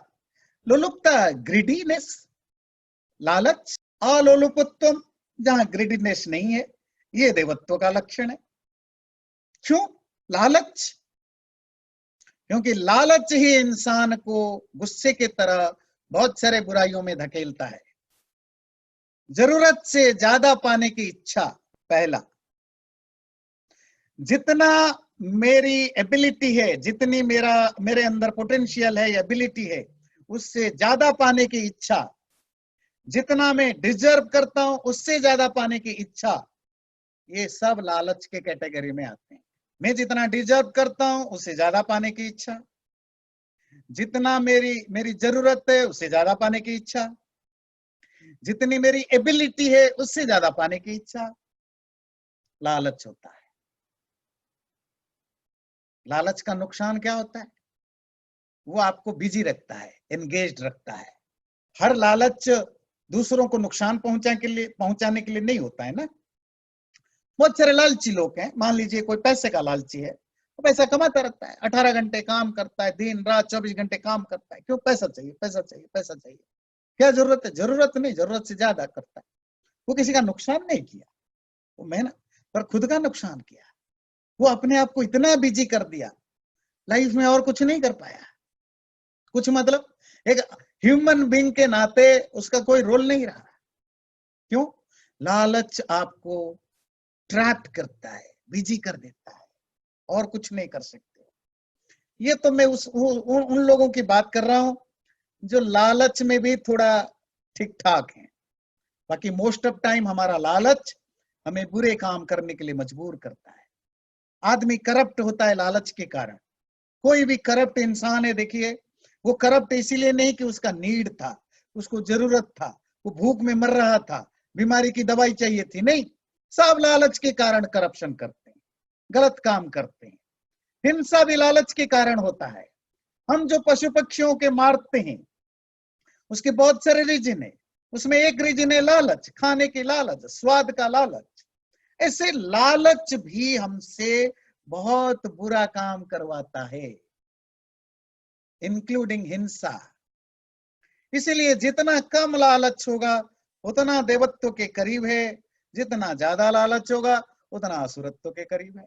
लोलुप्ता ग्रीडीनेस, लालच। अलोलुपत्वम, जहां ग्रीडीनेस नहीं है, ये देवत्व का लक्षण है। क्यों लालच? क्योंकि लालच ही इंसान को गुस्से की तरह बहुत सारे बुराइयों में धकेलता है। जरूरत से ज्यादा पाने की इच्छा, पहला। जितना मेरी एबिलिटी है, जितनी मेरे अंदर पोटेंशियल है, एबिलिटी है, उससे ज्यादा पाने की इच्छा। जितना मैं डिजर्व करता हूं उससे ज्यादा पाने की इच्छा, ये सब लालच के कैटेगरी में आते हैं। मैं जितना डिजर्व करता हूं उससे ज्यादा पाने की इच्छा, जितना मेरी जरूरत है उससे ज्यादा पाने की इच्छा, जितनी मेरी एबिलिटी है उससे ज्यादा पाने की इच्छा, लालच होता है। लालच का नुकसान क्या होता है? वो आपको बिजी रखता है, एंगेज्ड रखता है। हर लालच दूसरों को नुकसान पहुंचाने के लिए नहीं होता है ना। बहुत सारे लालची लोग हैं, मान लीजिए कोई पैसे का लालची है, तो पैसा कमाता रहता है, 18 घंटे काम करता है, दिन रात 24 घंटे काम करता है। क्यों? पैसा चाहिए, पैसा चाहिए, पैसा चाहिए। क्या जरूरत है? जरूरत नहीं, जरूरत से ज्यादा करता है। वो किसी का नुकसान नहीं किया, वो मेहनत पर खुद का नुकसान किया। वो अपने आप को इतना बिजी कर दिया, लाइफ में और कुछ नहीं कर पाया। कुछ मतलब एक ह्यूमन बीइंग के नाते उसका कोई रोल नहीं रहा। क्यों? लालच आपको ट्रैप करता है, बिजी कर देता है, और कुछ नहीं कर सकते। ये तो मैं उन लोगों की बात कर रहा हूं जो लालच में भी थोड़ा ठीक ठाक है। बाकी मोस्ट ऑफ टाइम हमारा लालच हमें बुरे काम करने के लिए मजबूर करता है। आदमी करप्ट होता है लालच के कारण। कोई भी करप्ट इंसान है, देखिए, वो करप्ट इसीलिए नहीं कि उसका नीड था, उसको जरूरत था, वो भूख में मर रहा था, बीमारी की दवाई चाहिए थी, नहीं। सब लालच के कारण करप्शन करते हैं, गलत काम करते हैं। हिंसा भी लालच के कारण होता है। हम जो पशु पक्षियों के मारते हैं, उसके बहुत सारे रीजन है। उसमें एक रीजन है लालच, खाने की लालच, स्वाद का लालच। ऐसे लालच भी हमसे बहुत बुरा काम करवाता है, इंक्लूडिंग हिंसा। इसलिए जितना कम लालच होगा उतना देवत्व के करीब है, जितना ज्यादा लालच होगा उतना असुरत्व के करीब है।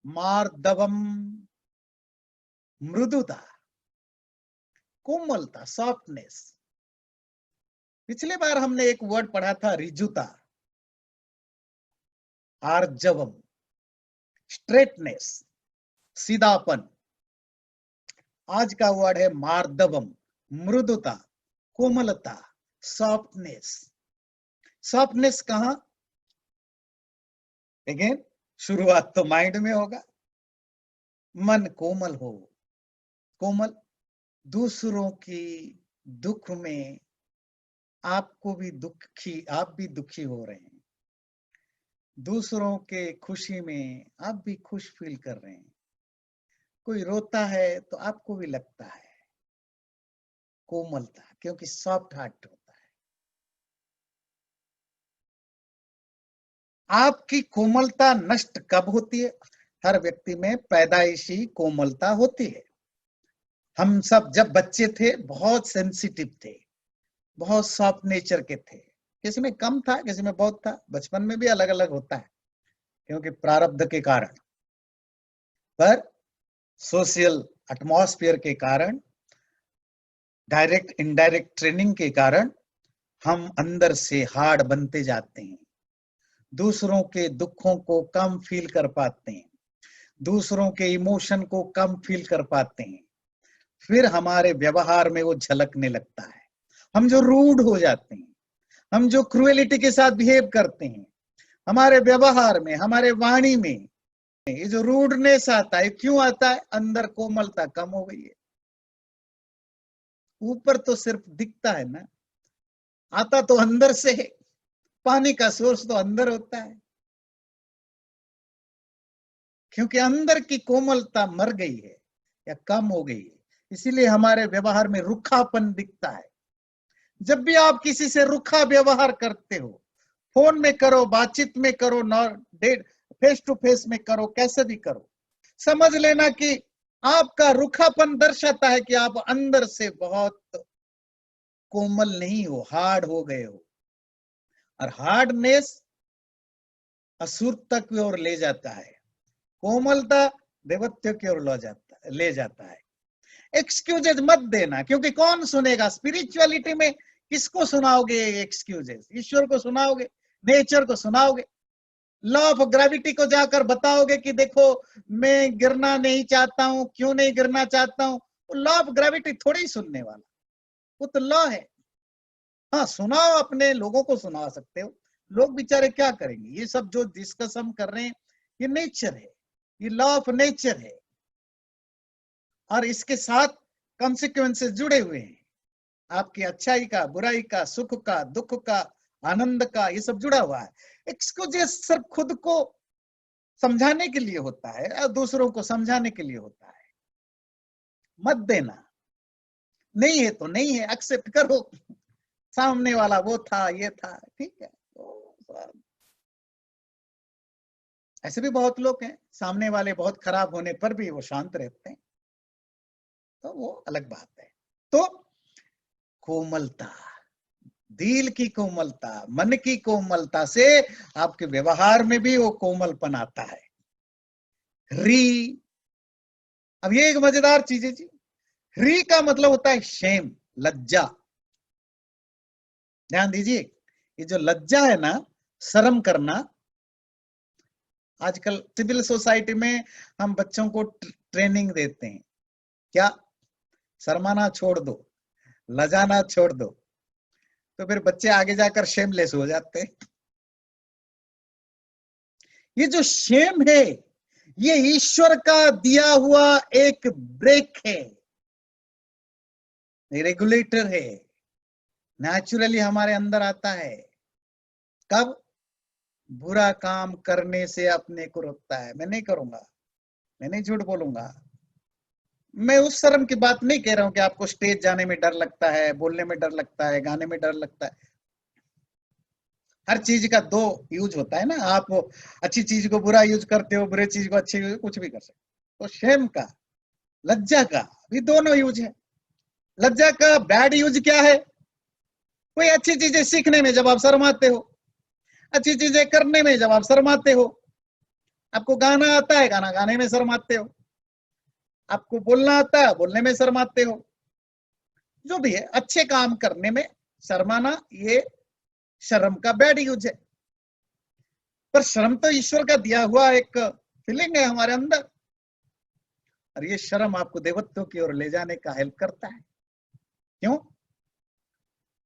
मार्दवम, मृदुता, कोमलता, सॉफ्टनेस। पिछले बार हमने एक वर्ड पढ़ा था रिजुता, आर्जवम, स्ट्रेटनेस, सीधापन। आज का वर्ड है मार्दवम, मृदुता, कोमलता, सॉफ्टनेस। सॉफ्टनेस कहां? अगेन शुरुआत तो माइंड में होगा। मन कोमल हो, कोमल। दूसरों की दुख में आप भी दुखी हो रहे हैं। दूसरों के खुशी में आप भी खुश फील कर रहे हैं। कोई रोता है तो आपको भी लगता है। कोमलता, क्योंकि सॉफ्ट हार्ट होता है। आपकी कोमलता नष्ट कब होती है? हर व्यक्ति में पैदाइशी कोमलता होती है। हम सब जब बच्चे थे बहुत सेंसिटिव थे, बहुत सॉफ्ट नेचर के थे। किसी में कम था, किसी में बहुत था। बचपन में भी अलग अलग होता है, क्योंकि प्रारब्ध के कारण, पर सोशल एटमॉस्फेयर के कारण, डायरेक्ट इनडायरेक्ट ट्रेनिंग के कारण हम अंदर से हार्ड बनते जाते हैं। दूसरों के दुखों को कम फील कर पाते हैं, दूसरों के इमोशन को कम फील कर पाते हैं। फिर हमारे व्यवहार में वो झलकने लगता है। हम जो रूड हो जाते हैं, हम जो क्रूएलिटी के साथ बिहेव करते हैं, हमारे व्यवहार में, हमारे वाणी में ये जो रूडनेस आता है, क्यों आता है? अंदर कोमलता कम हो गई है। ऊपर तो सिर्फ दिखता है ना, आता तो अंदर से है। पानी का सोर्स तो अंदर होता है। क्योंकि अंदर की कोमलता मर गई है या कम हो गई है, इसीलिए हमारे व्यवहार में रुखापन दिखता है। जब भी आप किसी से रुखा व्यवहार करते हो, फोन में करो, बातचीत में करो, फेस टू फेस में करो, कैसे भी करो, समझ लेना कि आपका रुखापन दर्शाता है कि आप अंदर से बहुत कोमल नहीं हो, हार्ड हो गए हो। और हार्डनेस असुरता की ओर ले जाता है, कोमलता देवत्व की ओर ले जाता है। एक्सक्यूजेस मत देना, क्योंकि कौन सुनेगा स्पिरिचुअलिटी में? किसको सुनाओगे एक्सक्यूजेस? ईश्वर को सुनाओगे, नेचर को सुनाओगे, लॉ ऑफ ग्रेविटी को जाकर बताओगे कि देखो मैं गिरना नहीं चाहता हूं, क्यों नहीं गिरना चाहता हूं? लॉ ऑफ ग्रेविटी थोड़ी सुनने वाला, वो तो लॉ है। हाँ सुनाओ, अपने लोगों को सुना सकते हो, लोग बेचारे क्या करेंगे? ये सब जो डिस्कस हम कर रहे हैं ये नेचर है, ये लॉ ऑफ नेचर है, और इसके साथ कॉन्सिक्वेंसेस जुड़े हुए हैं। आपकी अच्छाई का, बुराई का, सुख का, दुख का, आनंद का, ये सब जुड़ा हुआ है। एक्सक्यूजेस सिर्फ खुद को समझाने के लिए होता है और दूसरों को समझाने के लिए होता है। मत देना, नहीं है तो नहीं है, एक्सेप्ट करो। सामने वाला वो था, ये था, ठीक है। तो ऐसे भी बहुत लोग हैं, सामने वाले बहुत खराब होने पर भी वो शांत रहते हैं, तो वो अलग बात है। तो कोमलता, दिल की कोमलता, मन की कोमलता से आपके व्यवहार में भी वो कोमलपन आता है। री, अब ये एक मजेदार चीज है जी। री का मतलब होता है शेम, लज्जा। ध्यान दीजिए, ये जो लज्जा है ना, शर्म करना, आजकल सिविल सोसाइटी में हम बच्चों को ट्रेनिंग देते हैं, क्या? शर्माना छोड़ दो, लजाना छोड़ दो, तो फिर बच्चे आगे जाकर शेमलेस हो जाते हैं। ये जो शेम है, ये ईश्वर का दिया हुआ एक ब्रेक है, रेगुलेटर है, नेचुरली हमारे अंदर आता है। कब? बुरा काम करने से अपने को रोकता है, मैं नहीं करूंगा, मैं नहीं झूठ बोलूंगा। मैं उस शर्म की बात नहीं कह रहा हूं कि आपको स्टेज जाने में डर लगता है, बोलने में डर लगता है, गाने में डर लगता है। हर चीज का दो यूज होता है ना, आप अच्छी चीज को बुरा यूज करते हो, बुरे चीज को अच्छे यूज, कुछ भी कर सकते हो। तो शेम का, लज्जा का भी दोनों यूज है। लज्जा का बैड यूज क्या है? कोई अच्छी चीजें सीखने में जब आप शर्माते हो, अच्छी चीजें करने में जब आप शर्माते हो, आपको गाना आता है, गाना गाने में शर्माते हो, आपको बोलना आता है, बोलने में शर्माते हो, जो भी है अच्छे काम करने में शर्माना, ये शर्म का बैड यूज है। पर शर्म तो ईश्वर का दिया हुआ एक फीलिंग है हमारे अंदर, और ये शर्म आपको देवत्व की ओर ले जाने का हेल्प करता है। क्यों?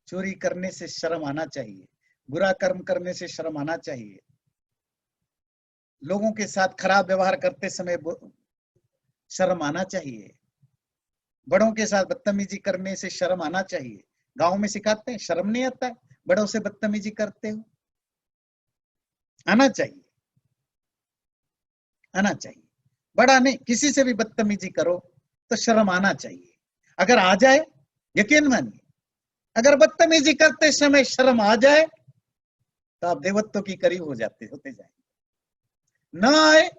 चोरी करने से शर्म आना चाहिए, बुरा कर्म करने से शर्म आना चाहिए, लोगों के साथ खराब व्यवहार करते समय शर्म आना चाहिए, बड़ों के साथ बदतमीजी करने से शर्म आना चाहिए। गांव में सिखाते हैं, शर्म नहीं आता है, बड़ों से बदतमीजी करते हो, आना चाहिए, आना चाहिए। बड़ा नहीं, किसी से भी बदतमीजी करो तो शर्म आना चाहिए। अगर आ जाए, यकीन मानिए, अगर बदतमीजी करते समय शर्म आ जाए तो आप देवत्व की करीब होते जाएंगे। ना आए,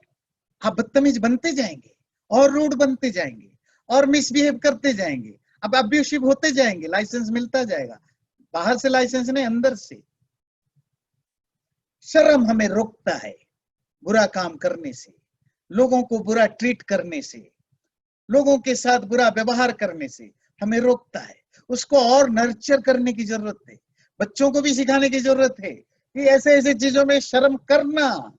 आप बदतमीज बनते जाएंगे और रूड बनते जाएंगे और मिसबिहेव करते जाएंगे, अब अब्यूसिव होते जाएंगे, लाइसेंस मिलता जाएगा, बाहर से लाइसेंस नहीं, अंदर से। शर्म हमें रोकता है बुरा काम करने से, लोगों को बुरा ट्रीट करने से, लोगों के साथ बुरा व्यवहार करने से हमें रोकता है। उसको और नर्चर करने की जरूरत है, बच्चों को भी सिखाने की जरूरत है कि ऐसे ऐसे चीजों में शर्म करना।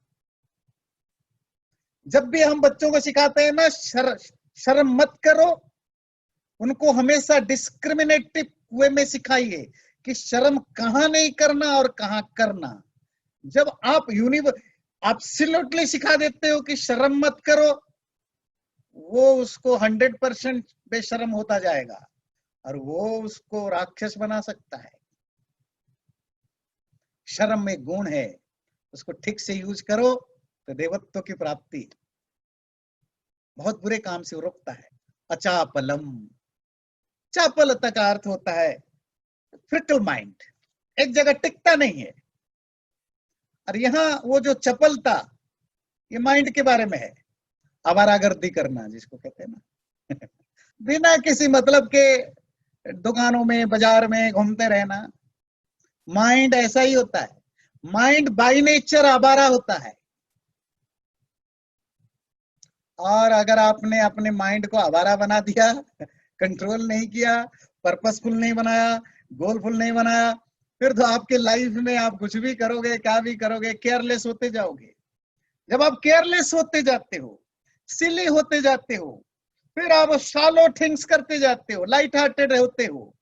जब भी हम बच्चों को सिखाते हैं ना, शर्म मत करो, उनको हमेशा डिस्क्रिमिनेटिव वे में सिखाइए कि शर्म कहां नहीं करना और कहां करना। जब आप एब्सोल्युटली सिखा देते हो कि शर्म मत करो, वो उसको 100% बेशर्म होता जाएगा और वो उसको राक्षस बना सकता है। शर्म में गुण है, उसको ठीक से यूज करो तो देवत्व की प्राप्ति, बहुत बुरे काम से रोकता है। अचापलम, चापलता का अर्थ होता है फ्रिकल माइंड, एक जगह टिकता नहीं है। और यहां वो जो चपलता, ये माइंड के बारे में है। आवारागर्दी करना जिसको कहते हैं ना बिना किसी मतलब के दुकानों में बाजार में घूमते रहना। माइंड ऐसा ही होता है, माइंड बाय नेचर आवारा होता है। और अगर आपने अपने माइंड को आवारा बना दिया, कंट्रोल नहीं किया, पर्पसफुल नहीं बनाया, गोलफुल नहीं बनाया, फिर तो आपके लाइफ में आप कुछ भी करोगे, क्या भी करोगे, केयरलेस होते जाओगे। जब आप केयरलेस होते जाते हो, सिली होते जाते हो, फिर आप शालो थिंग्स करते जाते हो, लाइट हार्टेड होते हो।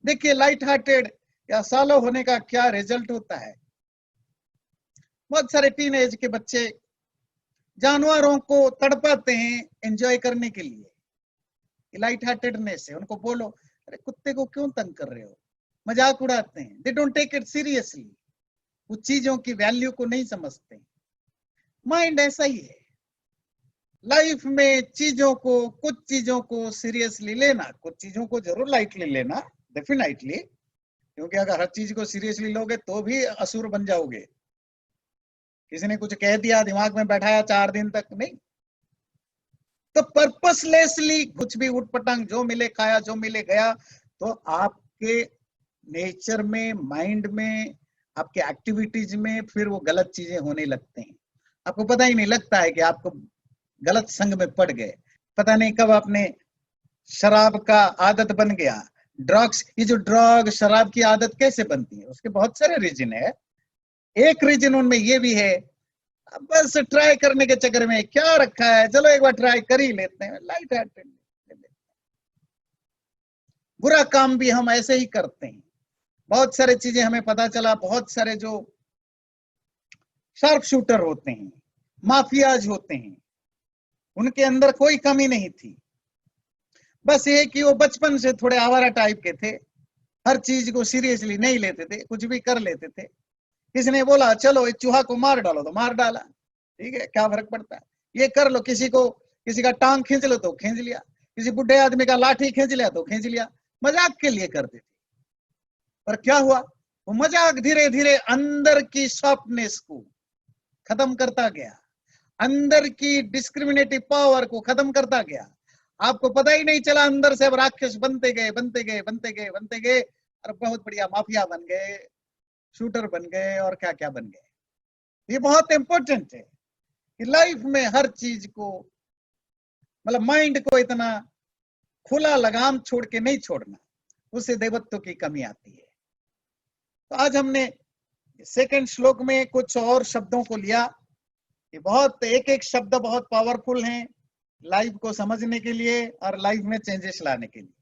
देखिए लाइट हार्टेड या शालो होने का क्या रिजल्ट होता है। बहुत सारे टीनेज के बच्चे जानवरों को तड़पाते हैं एंजॉय करने के लिए, लाइट हार्टेडनेस है। उनको बोलो अरे कुत्ते को क्यों तंग कर रहे हो, मजाक उड़ाते हैं। They don't take it seriously, वो चीजों की वैल्यू को नहीं समझते। माइंड ऐसा ही है, लाइफ में चीजों को, कुछ चीजों को सीरियसली लेना, कुछ चीजों को जरूर लाइटली लेना, डेफिनेटली, क्योंकि अगर हर चीज को सीरियसली लोगे तो भी असुर बन जाओगे। किसी ने कुछ कह दिया, दिमाग में बैठाया 4 दिन तक नहीं, तो पर्पसलेसली कुछ भी उठपटांग जो मिले खाया, जो मिले गया, तो आपके नेचर में, माइंड में, आपके एक्टिविटीज में फिर वो गलत चीजें होने लगते हैं। आपको पता ही नहीं लगता है कि आपको गलत संग में पड़ गए। पता नहीं कब आपने शराब का आदत बन गया, ड्रग्स। ये जो ड्रग शराब की आदत कैसे बनती है, उसके बहुत सारे रीजन है। एक रीजन उनमें ये भी है, बस ट्राई करने के चक्कर में क्या रखा है, चलो एक बार ट्राई कर ही लेते हैं, लाइट हार्टेड। बुरा काम भी हम ऐसे ही करते हैं। बहुत सारे चीजें हमें पता चला, बहुत सारे जो शार्प शूटर होते हैं, माफियाज होते हैं, उनके अंदर कोई कमी नहीं थी। बस ये कि वो बचपन से थोड़े आवारा टाइप के थे, हर चीज को सीरियसली नहीं लेते थे, कुछ भी कर लेते थे। किसी ने बोला चलो इस चूहा को मार डालो तो मार डाला, ठीक है, क्या फर्क पड़ता है। ये कर लो, किसी का टांग खींच लो तो खींच लिया, किसी बुढ़े आदमी का लाठी खींच लिया तो खींच लिया। मजाक के लिए करते थे, पर क्या हुआ, वो मजाक धीरे धीरे अंदर की शार्पनेस को खत्म करता गया, अंदर की डिस्क्रिमिनेटिव पावर को खत्म करता गया। आपको पता ही नहीं चला, अंदर से अब राक्षस बनते गए, बनते गए, बनते गए, बनते गए, और बहुत बढ़िया माफिया बन गए, शूटर बन गए, और क्या क्या बन गए। ये बहुत इंपॉर्टेंट है कि लाइफ में हर चीज को, मतलब माइंड को इतना खुला लगाम छोड़ के नहीं छोड़ना, उससे देवत्व की कमी आती है। तो आज हमने सेकंड श्लोक में कुछ और शब्दों को लिया। ये बहुत, एक एक शब्द बहुत पावरफुल हैं लाइफ को समझने के लिए और लाइफ में चेंजेस लाने के लिए।